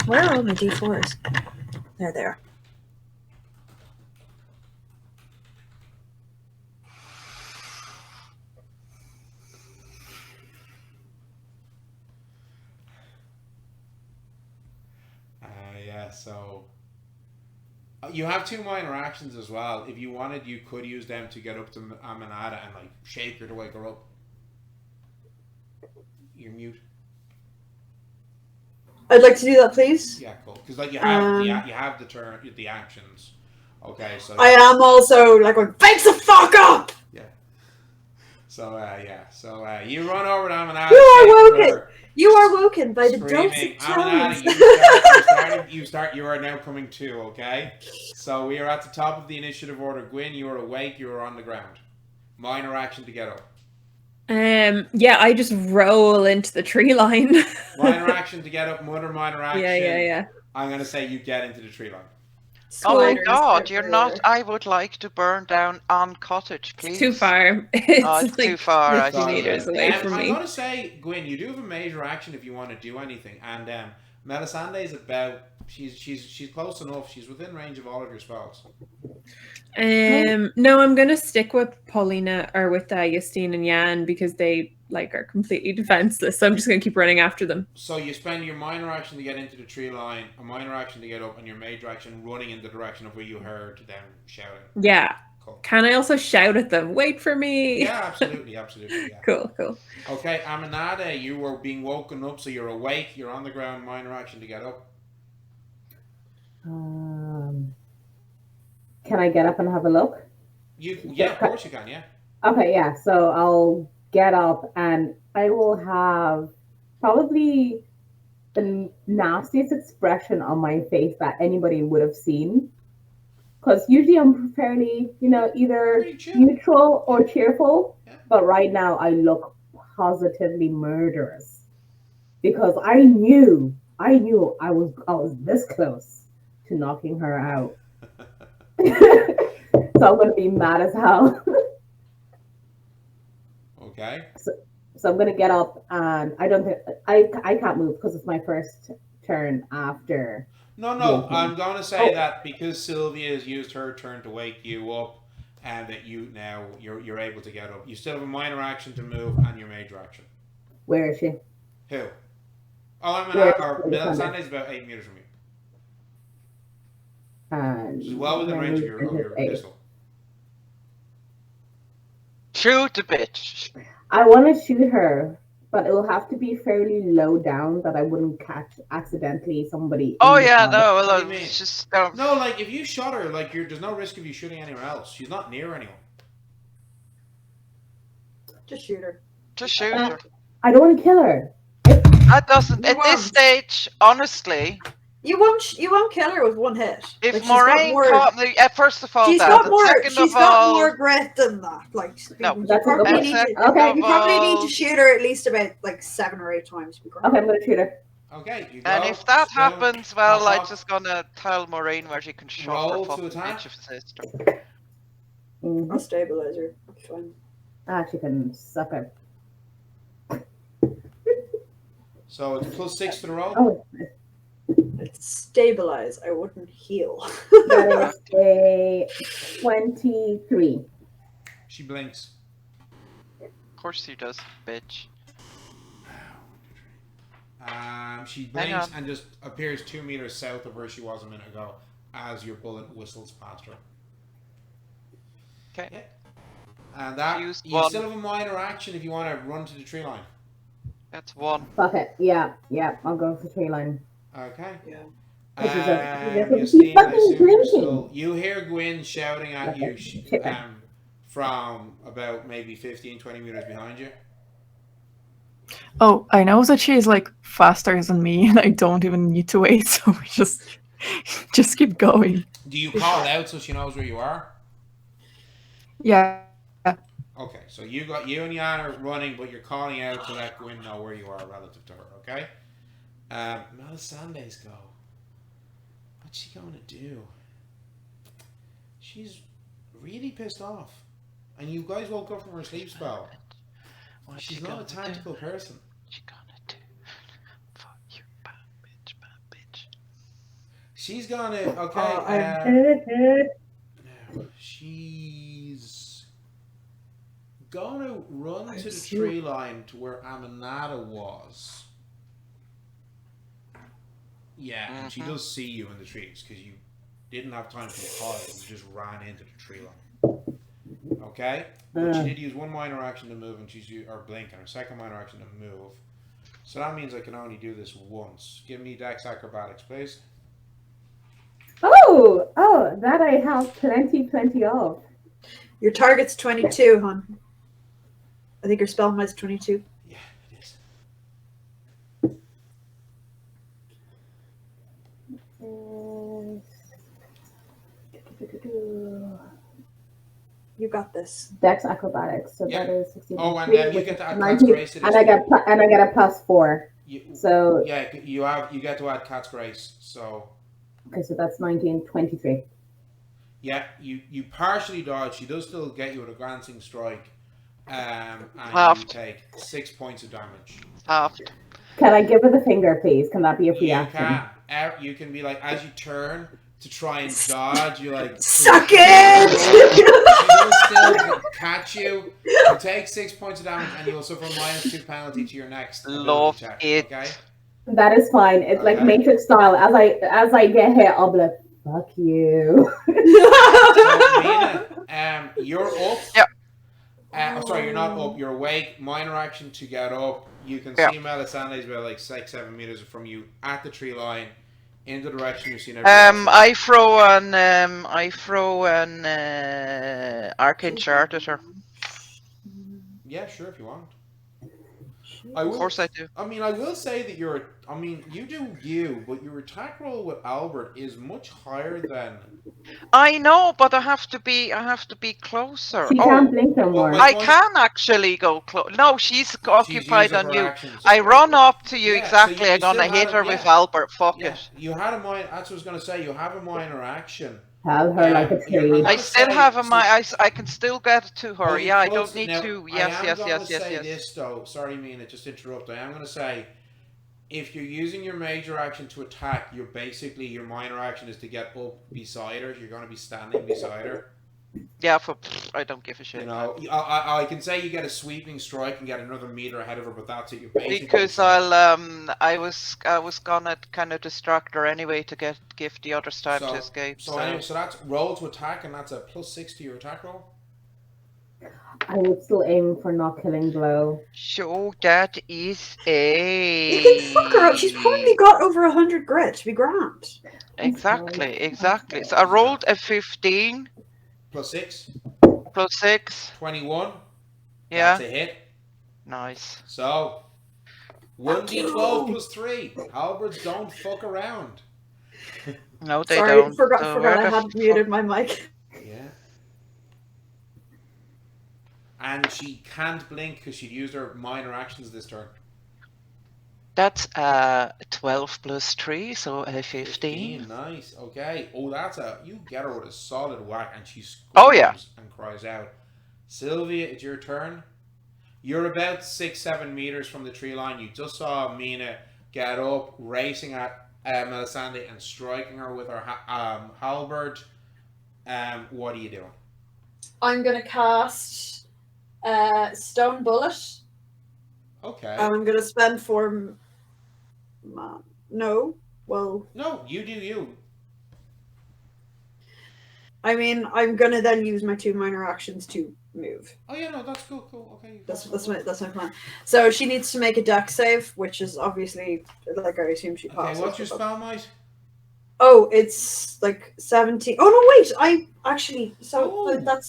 Where are all my d4s? There they are. Yeah, so you have 2 minor actions as well. If you wanted, you could use them to get up to Aminata and like shake her to wake her up. You're mute. I'd like to do that, please. Yeah, cool. Because like you have the actions. Okay, so I am also like going, bakes the fuck up. yeah. So you run over to Aminata. You are shaking woken. her, You are woken by the screaming, dulcet tones. Aminata, you are now coming to, okay? So we are at the top of the initiative order. Gwyn, you are awake, you are on the ground. Minor action to get up. Yeah, I just roll into the tree line. Minor action to get up, minor action. Yeah. I'm going to say you get into the tree line. Oh my Spiders god, you're everywhere. not. I would like to burn down on cottage, please. It's too far. It's like too far. I 50 meters see. away from I'm me. going to say, Gwyn, you do have a major action if you want to do anything. And Melisende is about... She's close enough. She's within range of all of your spells. No, I'm gonna stick with Paulina or with Justine and Jan because they like are completely defenseless. So I'm just gonna keep running after them. So you spend your minor action to get into the tree line, a minor action to get up, and your major action running in the direction of where you heard them shouting. Yeah. Cool. Can I also shout at them? Wait for me. Yeah, absolutely, yeah. Cool. Okay, Aminata, you were being woken up, so you're awake. You're on the ground. Minor action to get up. Can I get up and have a look? Yeah, of course you can. Yeah. Okay, yeah. So I'll get up and I will have probably the nastiest expression on my face that anybody would have seen. Because usually I'm fairly, either neutral or cheerful. Yeah. But right now I look positively murderous because I knew I was this close to knocking her out. So I'm going to be mad as hell. Okay. So I'm going to get up and I don't think I can't move because it's my first turn after. No, I'm going to say that because Sylvia has used her turn to wake you up and that you're able to get up. You still have a minor action to move and your major action. Where is she? Who? Oh, Melisende is about 8 meters from you. She's well within range of your pistol. Shoot the bitch. I want to shoot her, but it will have to be fairly low down that I wouldn't catch accidentally somebody. Oh yeah, no, well, it's just no. Like if you shot her, like there's no risk of you shooting anywhere else. She's not near anyone. Just shoot her. Just shoot her. I don't want to kill her. That doesn't. At this stage, honestly. You won't kill her with one hit. If like, Moraine caught me, first of all, she's got more grit than that. Like, no, you probably need to shoot her at least about like 7 or 8 times. Okay, I'm gonna shoot her. Okay, you go. And if that happens, well, I'm just gonna tell Moraine where she can shove her fucking bitch of sister. I'll stabilize her. Fine. She can suck her. So it's +6 to the roll. Oh. It's stabilize. I wouldn't heal. That is a 23. She blinks. Of course she does, bitch. She blinks and just appears 2 meters south of where she was a minute ago as your bullet whistles past her. Okay. Yeah. And that you still have a minor action if you want to run to the tree line. That's 1. Fuck it. Yeah. I'll go for tree line. Okay. Yeah. Justine, I assume you're still. You hear Gwyn shouting at you from about maybe 15-20 meters behind you. Oh, I know that she is like faster than me, and I don't even need to wait. So we just keep going. Do you call out so she knows where you are? Yeah. Okay, so you and Jan are running, but you're calling out to let Gwyn know where you are relative to her. Okay. Melisende's go. What's she going to do? She's really pissed off, and you guys woke up from her sleep spell. She's not a tactical person. What's she gonna do? Fuck you, bad bitch. She's gonna now she's gonna run to the tree line to where Aminata was. Yeah, and she does see you in the trees because you didn't have time to call it. You just ran into the tree line. Okay? But she did use one minor action to move, and she's or blink, and her second minor action to move. So that means I can only do this once. Give me Dex Acrobatics, please. Oh, that I have plenty of. Your target's 22, hon. I think your spell might 22. Yeah, it is. You got this. Dex Acrobatics, so that is 16. Oh, and then you get to add Cat's Grace. And I get a +4. So yeah, you get to add Cat's Grace. So okay, so that's 19, 23. Yeah, you partially dodge. She does still get you with a glancing strike, and you take 6 points of damage. Halved. Can I give her the finger, please? Can that be a free action? You can be like, as you turn to try and dodge, you like suck it. She will still catch you. You take 6 points of damage, and you will suffer -2 penalty to your next ability check. Okay. That is fine. It's like Matrix style. As I get hit, I'll be like, fuck you. So, Mina, you're up. Yep. I'm sorry, you're not up. You're awake. Minor action to get up. You can see Melisende is about like 6-7 meters from you at the tree line, in the direction you've seen. I throw an arcane shard at her. Yeah, sure, if you want. Of course I do. I mean, I will say that you do you, but your attack roll with Albert is much higher than. I know, but I have to be closer. She can't blink no more. I can actually go close. No, she's occupied on you. I run up to you exactly. So I'm gonna hit her with Albert. Fuck it. You had a minor. That's what I was gonna say. You have a minor action. Tell her like a tree. I still have I can still get to her. Yeah, I don't need to. Yes. This though, sorry, Mina, just interrupt. I am going to say, if you're using your major action to attack, your minor action is to get up beside her. You're going to be standing beside her. Yeah, I don't give a shit. You know, I can say you get a sweeping strike and get another meter ahead of her, but that's it. You're basically because I was gonna kind of distract her anyway to give the others time to escape. So that's roll to attack, and that's a +6 to your attack roll. I would still aim for not killing blow. So that is a. You can fuck her up. She's probably got over 100 grit to be grand. Exactly. So I rolled a 15. +6. +6. 21. Yeah. That's a hit. Nice. So 1d12 +3. Halberds don't fuck around. No, they Sorry, don't. Forgot I had muted my mic. Yeah. And she can't blink because she'd used her minor actions this turn. That's 12 +3, so a 15. Nice. Okay. Oh, you get her with a solid whack, and she screams and cries out. Sylvia, it's your turn. You're about 6-7 meters from the tree line. You just saw Mina get up, racing at Melisende and striking her with her halberd. What are you doing? I'm gonna cast Stone Bullet. Okay. I'm gonna spend 4. No, you do you. I mean, I'm gonna then use my 2 minor actions to move. Oh yeah, no, that's cool. Okay. That's my plan. So she needs to make a dex save, which is obviously like I assume she passes. Okay, what's your spell, mate? Oh, it's like 17. Oh no, wait! I actually Oh.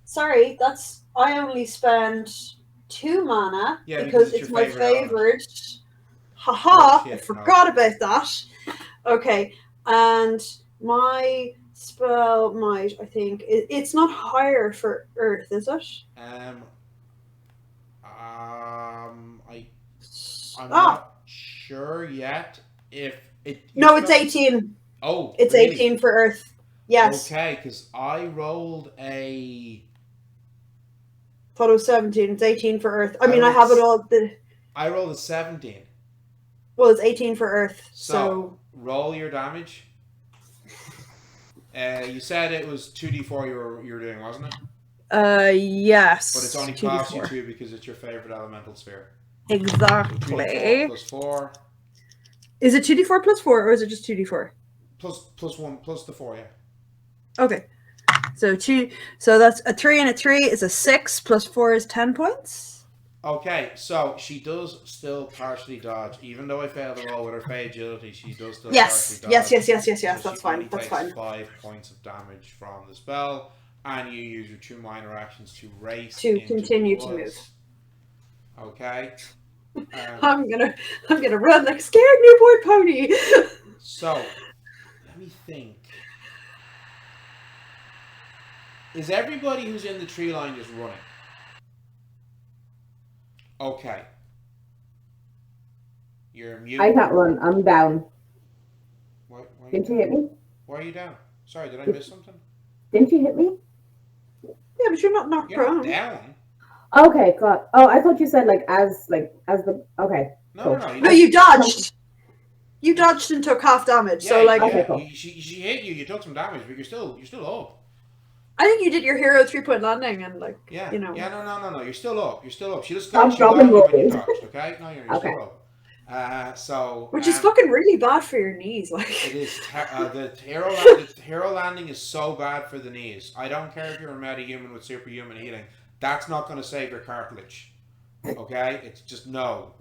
sorry. That's I only spend 2 mana Yeah, because it's it's your my favorite element. favorite. Haha! Oh, I shit, forgot about that. Okay, and my spell might. I think it's not higher for Earth, is it? I'm Ah, not sure yet if it. no, it's 18. Oh, It's really? 18 for Earth. Yes. Okay, because I rolled a. Thought it was 17. It's 18 for Earth. I I mean, I rolled have it s- all. I rolled a 17. Well, it's 18 for Earth. So roll your damage. You said it was 2d4 you were doing, wasn't it? Yes. But it's only cost you 2 because it's your favorite elemental sphere. So 2d4 Exactly. plus 4 Is it 2d4 plus 4 or is it just 2d4? plus 1 plus the 4, yeah. Okay. So that's a 3 and a 3 is a 6 plus 4 is 10 points. Okay, so she does still partially dodge, even though I failed the roll with her Fey agility. She does still Yes. partially dodge. Yes. So That's she fine. only That's takes fine. 5 points of damage from the spell, and you use your 2 minor actions to race To into continue the to woods. Okay. I'm gonna run like a scared newborn pony. So let me think. Is everybody who's in the tree line just running? Okay. You're mute. I can't run. I'm down. Why Didn't you hit me? Why are you down? Sorry, did I miss something? Didn't you hit me? Yeah, but you're not knocked You're prone. not down. Okay, God. Oh, I thought you said as the. Okay. No, cool. no. No, you dodged. You dodged and took half damage. Yeah, So like, Okay, cool. she hit you. You took some damage, but you're still up. I think you did your hero 3-point landing and like, Yeah. you know. Yeah. No. You're still up. She just Stop got you dropping when you rolls. dodged. Okay. No, you're Okay. still up. Which is fucking really bad for your knees. Like It is. The hero landing is so bad for the knees. I don't care if you're a metahuman with superhuman healing. That's not going to save your cartilage. Okay? It's just no.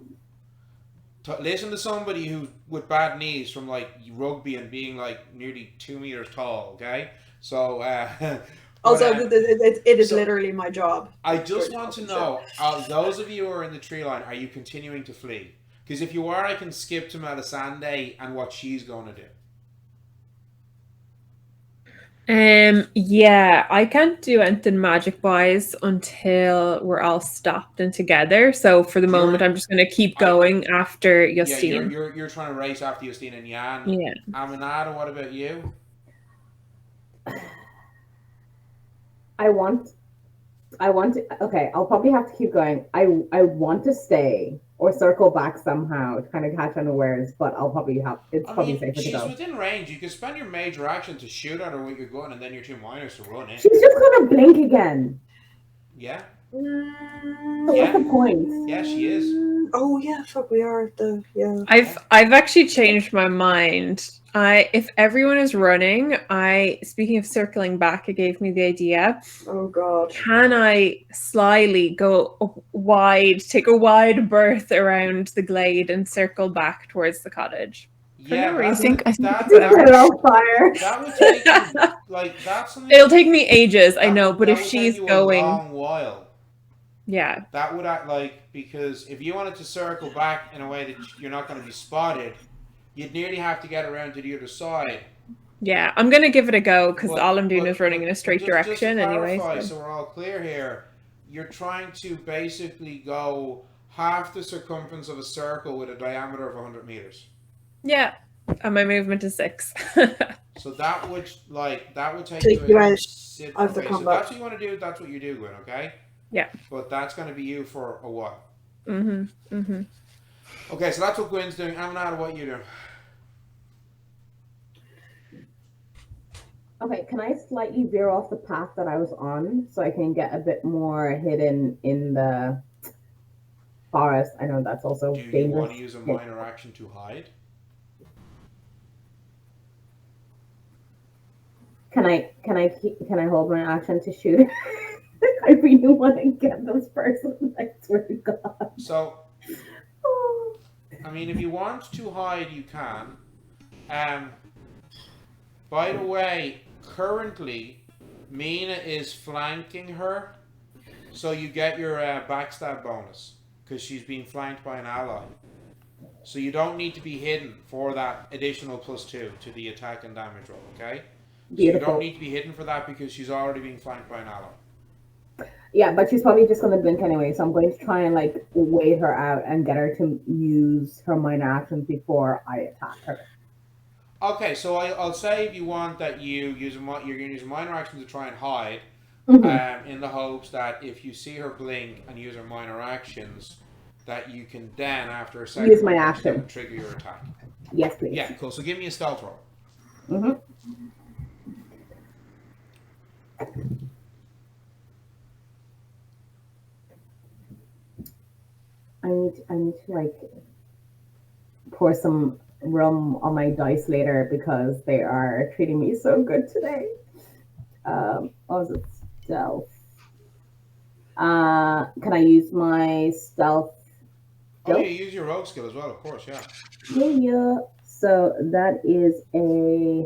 Listen to somebody who with bad knees from like rugby and being like nearly 2 meters tall. Okay? So. also, it is literally my job. I just want to know, those of you who are in the tree line, are you continuing to flee? Because if you are, I can skip to Melisende and what she's going to do. Yeah, I can't do anything magic wise until we're all stopped and together. So for the moment, I'm just going to keep going after Justine. Yeah, you're trying to race after Justine and Jan. Yeah. Aminata, what about you? I want to. Okay, I'll probably have to keep going. I want to stay or circle back somehow to kind of catch unawares, but I'll probably have. It's probably safer to go. She's within range. You can spend your major action to shoot at her with your gun, and then your 2 minors to run in. She's just gonna blink again. Yeah. So what's the point? Yeah, she is. Oh yeah, fuck, we are at the I've actually changed my mind. If everyone is running, speaking of circling back, it gave me the idea. Oh god. Can I slyly go wide, take a wide berth around the glade and circle back towards the cottage? Yeah, no reason. Set it on fire. That would take you, that's something. It'll take me ages, I know, but if she's going a long while. Yeah. That would act because if you wanted to circle back in a way that you're not going to be spotted, you'd nearly have to get around to the other side. Yeah, I'm going to give it a go because all I'm doing is running in a straight direction anyway. So we're all clear here. You're trying to basically go half the circumference of a circle with a diameter of 100 meters. Yeah, and my movement is 6. So that would take you out of the combat. So that's what you want to do. That's what you do, Gwen. Okay. Yeah. But that's going to be you for a while. Okay, so that's what Gwen's doing. Aminata, what are you doing? Okay, can I slightly veer off the path that I was on so I can get a bit more hidden in the forest? I know that's also dangerous. Do you want to use a minor action to hide? Can I hold my action to shoot? I really want to get this person. I swear to God. So, I mean, if you want to hide, you can. By the way, currently, Mina is flanking her, so you get your backstab bonus because she's being flanked by an ally. So you don't need to be hidden for that additional +2 to the attack and damage roll, okay? So you don't need to be hidden for that because she's already being flanked by an ally. Yeah, but she's probably just gonna blink anyway, so I'm going to try and like wait her out and get her to use her minor actions before I attack her. Okay, so I'll say if you want that you're going to use a minor action to try and hide, in the hopes that if you see her blink and use her minor actions, that you can then, after a second, use my action, trigger your attack. Yes, please. Yeah, cool. So give me a stealth roll. I need to like pour some rum on my dice later because they are treating me so good today. What was it? Stealth. Can I use my stealth? Oh, yeah, use your rogue skill as well, of course, yeah. Yeah. So that is a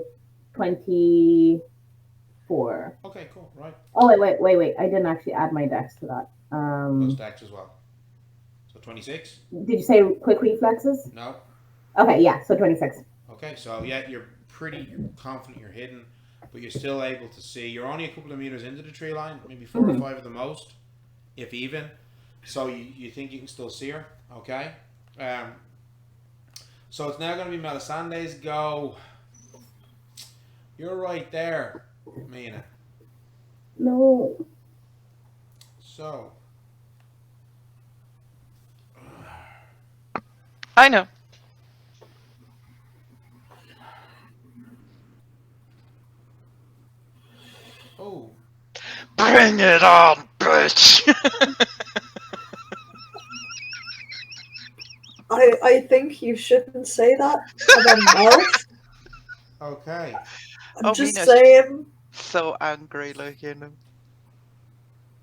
24. Okay, cool, right. Oh, wait. I didn't actually add my dex to that. Plus dex as well. So 26? Did you say quick reflexes? No. Okay, yeah, so 26. Okay, so yeah, you're pretty confident you're hidden, but you're still able to see. You're only a couple of meters into the tree line, maybe 4 or 5 at the most, if even. So you think you can still see her, okay? So it's now going to be Melisende's go. You're right there, Mina. No. So. I know. Oh. Bring it on, bitch! I think you shouldn't say that about Melf. Okay. I'm just Mina's saying. so angry, like, you know.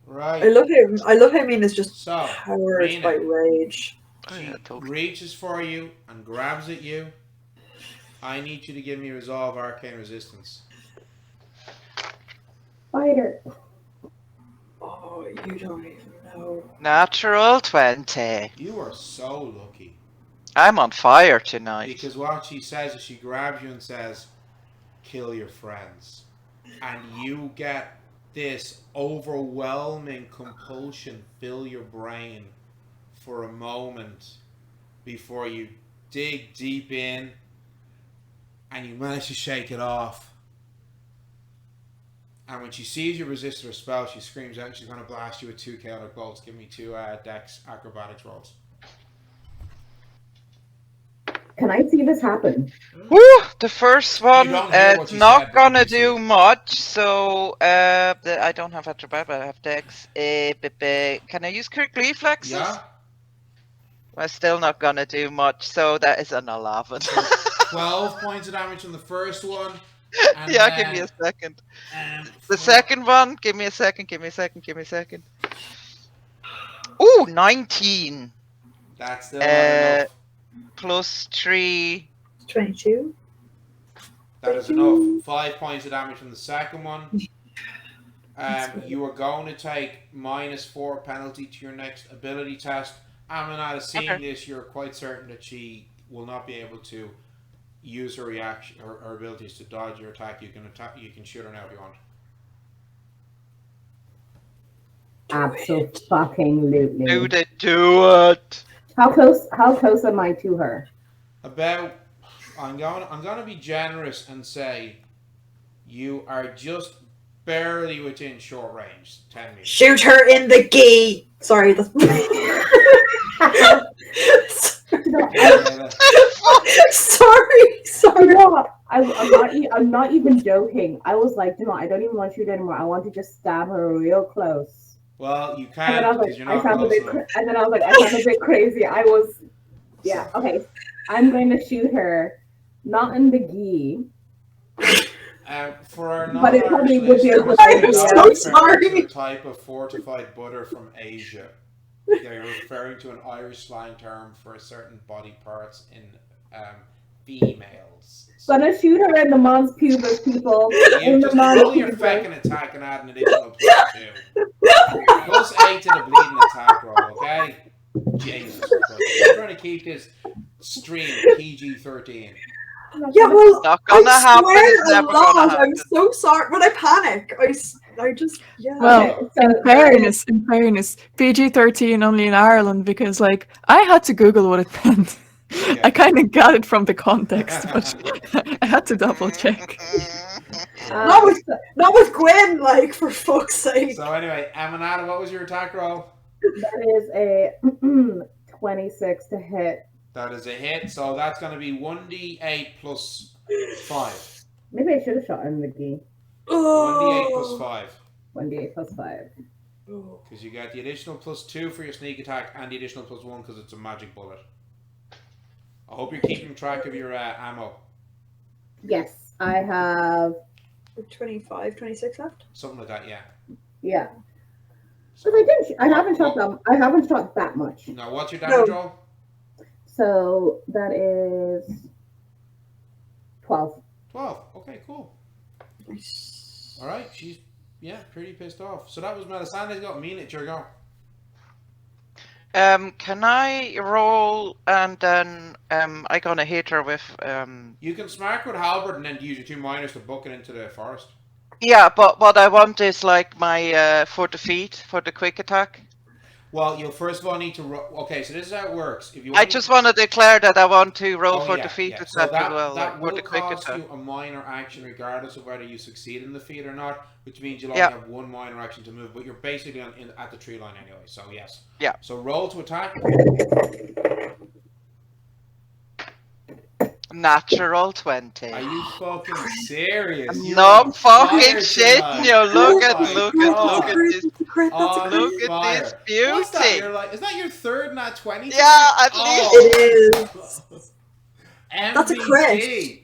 Right. I love him. I love how Mina's just So, powered Mina, by rage. she totally. reaches for you and grabs at you. I need you to give me Resolve Arcane Resistance. Fighter. Oh, you don't even know. Natural 20. You are so lucky. I'm on fire tonight. Because what she says is she grabs you and says, kill your friends. And you get this overwhelming compulsion fill your brain for a moment before you dig deep in and you manage to shake it off. And when she sees you resist her spell, she screams out and she's going to blast you with 2 chaotic bolts. Give me 2 dex acrobatics rolls. Can I see this happen? Woo! The first one, what she not said, but gonna you see do it. much, so I don't have acrobat, but I have dex. Can I use quick reflexes? Yeah. I'm still not gonna do much, so that is an 11. 12 points of damage on the first one. And yeah, then, give me a second. for- The second one, give me a second. Ooh, 19. That's still not enough. Plus 3. 22. That is enough. 5 points of damage from the second one. You are going to take -4 penalty to your next ability test. Aminata, seeing this, you're quite certain that she will not be able to use her reaction or her abilities to dodge your attack. You can attack. You can shoot her now if you want. Absolutely. Do it. How close am I to her? About. I'm going to be generous and say you are just barely within short range. 10 meters. Shoot her in the gi. Sorry, that's. Sorry. No, I'm not even joking. I was like, I don't even want to shoot anymore. I want to just stab her real close. Well, you And can't then I was because like, you're not close enough. and then I was like, I sound a bit crazy. I was, yeah. Okay, I'm going to shoot her, not in the gi. For our But it probably would be a good I'm so sorry. A type of fortified butter from Asia. They're referring to an Irish slang term for certain body parts in females. Gonna shoot her in the mom's pubis, people. You In the just mom's roll your pubis. feckin' attack and add an additional +2. +8 to the bleeding attack roll, okay? Jesus Christ. I'm trying to keep this stream PG-13. Yeah, well, Not I gonna happen. It's swear a never gonna lot. happen. I'm so sorry. When I panic, I just, yeah. Well, Okay, so in fairness, PG-13 only in Ireland because, like, I had to Google what it meant. Okay. I kind of got it from the context, but I had to double check. Not with Gwen, like, for fuck's sake. So anyway, Amanada, what was your attack roll? that is a 26 to hit. That is a hit, so that's going to be 1d8 plus 5. Maybe I should have shot him McGee. 1d8 plus 5. 1d8 plus 5. Because you get the additional +2 for your sneak attack and the additional +1 because it's a magic bullet. I hope you're keeping track of your ammo. Yes, I have. 25, 26 left. Something like that, yeah. Yeah. So, Because I didn't. I haven't shot them. I haven't shot that much. now, what's your damage roll? So that is 12. 12. Okay, cool. Nice. All right, she's, pretty pissed off. So that was Melisende's go. Mina, it's your go. Can I roll and then I gonna hit her with You can smack with halberd and then use your 2 minors to book it into the forest. Yeah, but what I want is like my for the feet for the quick attack. Well, you'll first of all need to okay, so this is how it works. If you I just want to declare that I want to roll for the feet So attack that, as well, that like, will for the quick cost attack. you a minor action regardless of whether you succeed in the feat or not, which means you'll Yeah. only have 1 minor action to move, but you're basically at the tree line anyway, so yes. Yeah. So roll to attack. Natural 20. Are you fucking serious? I'm You're not on fucking fire shitting tonight. you. Look Oh at my look God. at this. That's a crit. That's a On crit. Look at fire. this beauty. What's that? You're like, is that your third nat 20? Yeah, at Oh. It is. MVP. That's a crit.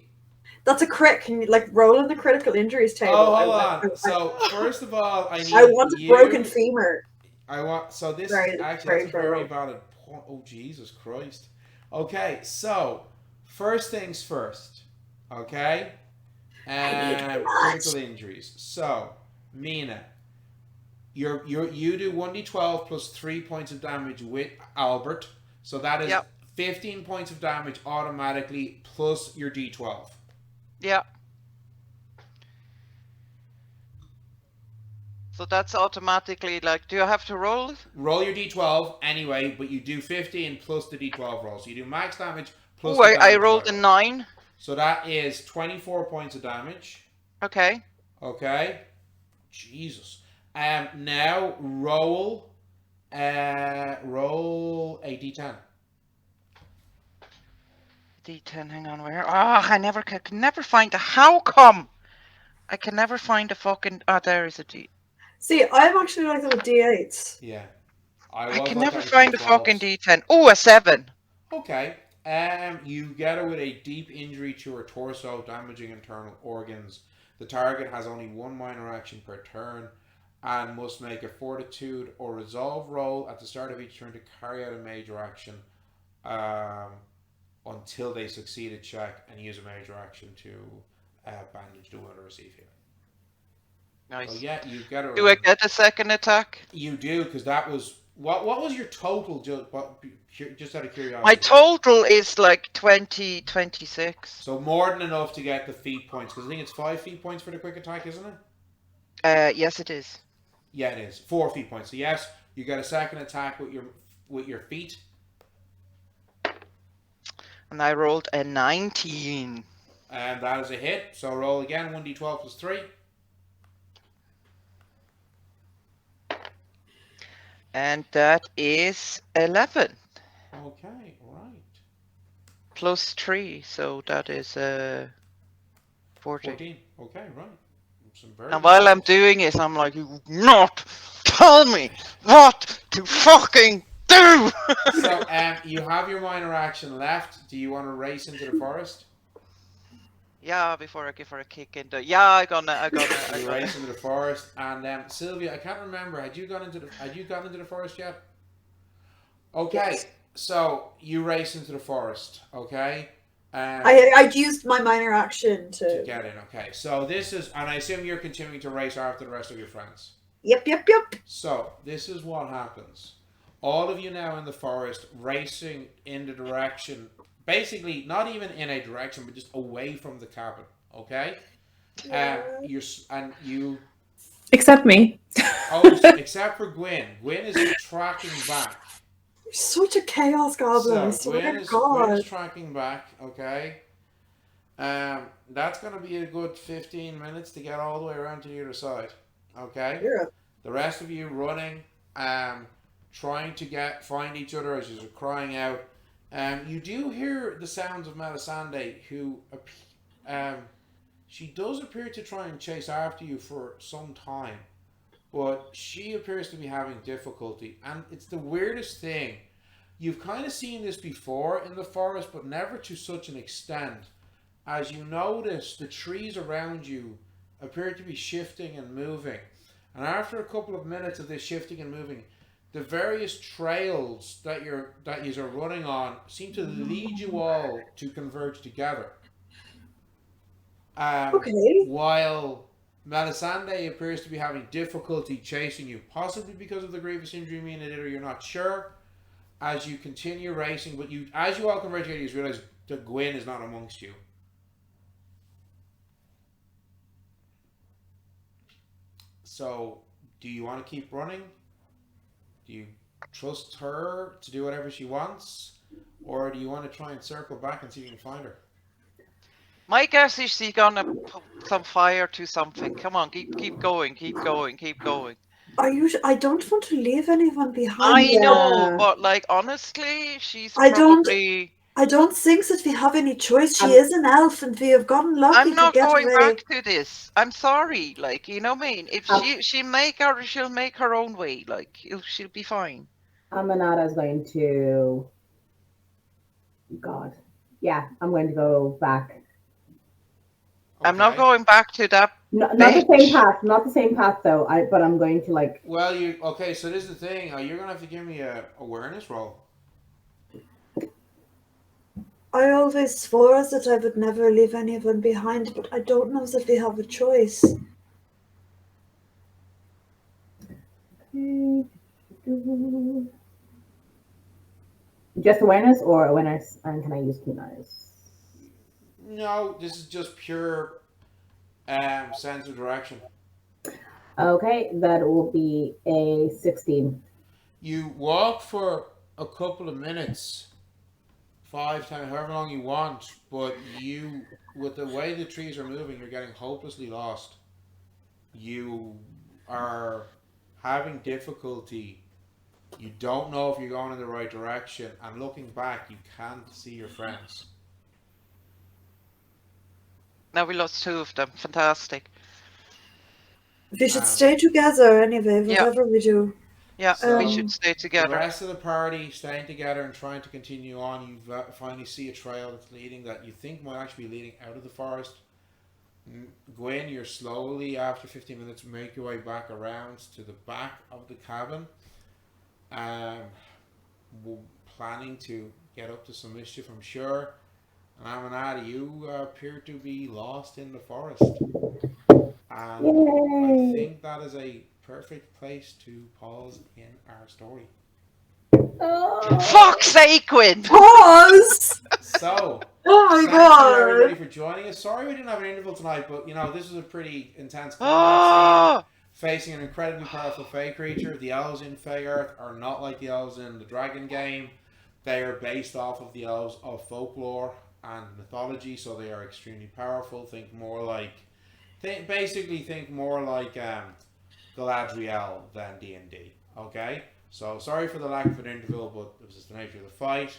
That's a crit. Can you like roll in the critical injuries table? Oh, hold on. So first of all, I need I want a you. broken femur. I want. So this Very- is actually very that's a very fair. valid point. Oh Jesus Christ. Okay, so first things first. Okay, and critical injuries. So Mina, you do 1d12 plus 3 points of damage with Albert. So that is 15 points of damage automatically plus your d12. Yeah. So that's automatically like, do I have to roll it? Roll your d12 anyway, but you do 15 plus the d12 roll. So you do max damage plus. Oh, the I damage rolled a roll. 9. So that is 24 points of damage. Okay. Okay. Jesus. Now roll a d10. D10, hang on, where? Ah, I can never find the. How come? I can never find the fucking. Ah, there is a D. See, I'm actually like with D8s. Yeah. I was can like never that with find the D12s. fucking D10. Oh, a 7. Okay. You get her with a deep injury to her torso, damaging internal organs. The target has only 1 minor action per turn and must make a fortitude or resolve roll at the start of each turn to carry out a major action until they succeed a check and use a major action to bandage the wound or receive healing. Nice. So yeah, you get her. Do I get a second attack? You do, because that was what was your total? Just out of curiosity. My total is like 20, 26. So more than enough to get the feat points, because I think it's 5 feat points for the quick attack, isn't it? Yes, it is. Yeah, it is 4 feat points. So yes, you get a second attack with your feet. And I rolled a 19. And that is a hit. So roll again, 1d12 plus 3. And that is 11. Okay, right. Plus 3, so that is 14. 14. Okay, right. Some very And while I'm doing it, I'm like, you not tell me what to fucking do! So you have your minor action left. Do you want to race into the forest? Yeah, before I give her a kick in the... Yeah, I gonna. You race into the forest, and Sylvia, I can't remember. Had you gone into the forest yet? Okay, Yes. so you race into the forest. Okay, I'd used my minor action to get in. Okay, so this is, and I assume you're continuing to race after the rest of your friends. Yep. So this is what happens. All of you now in the forest racing in the direction, basically not even in a direction, but just away from the cabin. Okay. You. Except me. Oh, except for Gwyn. Gwyn is tracking back. You're such a chaos goblin. So Gwyn is tracking back. Okay. That's going to be a good 15 minutes to get all the way around to the other side. Okay. Yeah. The rest of you running, trying to find each other as you're crying out. You do hear the sounds of Melisende, who she does appear to try and chase after you for some time, but she appears to be having difficulty, and it's the weirdest thing. You've kind of seen this before in the forest, but never to such an extent. As you notice, the trees around you appear to be shifting and moving. And after a couple of minutes of this shifting and moving, the various trails that you are running on seem to lead you all to converge together. Okay. While Melisande appears to be having difficulty chasing you, possibly because of the grievous injury Mina did, or you're not sure. As you continue racing, but as you all converge together, you realize that Gwyn is not amongst you. So, do you want to keep running? Do you trust her to do whatever she wants? Or do you want to try and circle back and see if you can find her? My guess is she's gonna put some fire to something. Come on, keep going. I don't want to leave anyone behind. I know, but like honestly, she's probably. I don't think that we have any choice. She is an elf, and we have gotten lucky I'm not to get going away. back to this. I'm sorry. Like, you know what I mean? If she'll make her own way. Like, she'll be fine. Amanada is going to. God. Yeah, I'm going to go back. Okay. I'm not going back to that. Not the same path. Not the same path, though. But I'm going to like. Well, okay. So this is the thing. You're gonna have to give me a awareness roll. I always swore that I would never leave anyone behind, but I don't know that we have a choice. Just awareness or awareness, and can I use keen eyes? No, this is just pure sense of direction. Okay, that will be a 16. You walk for a couple of minutes, 5 times, however long you want, but with the way the trees are moving, you're getting hopelessly lost. You are having difficulty. You don't know if you're going in the right direction, and looking back, you can't see your friends. Now we lost 2 of them. Fantastic. We should stay together anyway, whatever we do. Yeah, we should stay together. The rest of the party staying together and trying to continue on. You finally see a trail that's leading, that you think might actually be leading out of the forest. Gwyn, you're slowly, after 15 minutes, make your way back around to the back of the cabin. Planning to get up to some mischief, I'm sure. And Amanada, you appear to be lost in the forest. And I think that is a perfect place to pause in our story. Fuck's sake, Gwyn! Pause! So, oh my thank god! you everybody for joining us. Sorry we didn't have an interval tonight, but this was a pretty intense combat scene, facing an incredibly powerful Fey creature. The elves in Fey Earth are not like the elves in the Dragon game. They are based off of the elves of folklore and mythology, so they are extremely powerful. Think more like Galadriel than D&D. Okay? So sorry for the lack of an interval, but it was just the nature of the fight.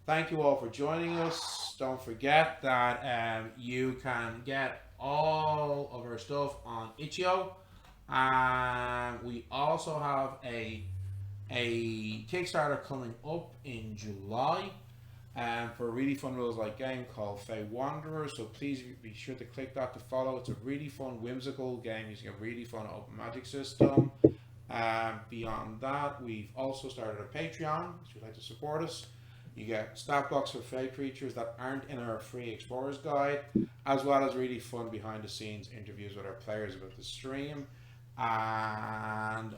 Thank you all for joining us. Don't forget that you can get all of our stuff on itch.io. We also have a Kickstarter coming up in July for a really fun rules-like game called Fey Wanderers. So please be sure to click that to follow. It's a really fun, whimsical game using a really fun open magic system. Beyond that, we've also started a Patreon if you'd like to support us. You get stat blocks for fake creatures that aren't in our free Explorer's Guide, as well as really fun behind the scenes interviews with our players about the stream. And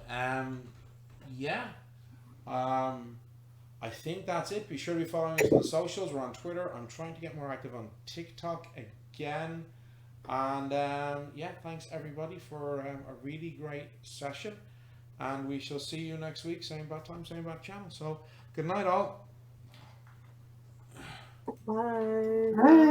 I think that's it. Be sure to be following us on the socials. We're on Twitter. I'm trying to get more active on TikTok again. And thanks everybody for a really great session. And we shall see you next week, same bad time, same bad channel. So good night all. Bye. Bye.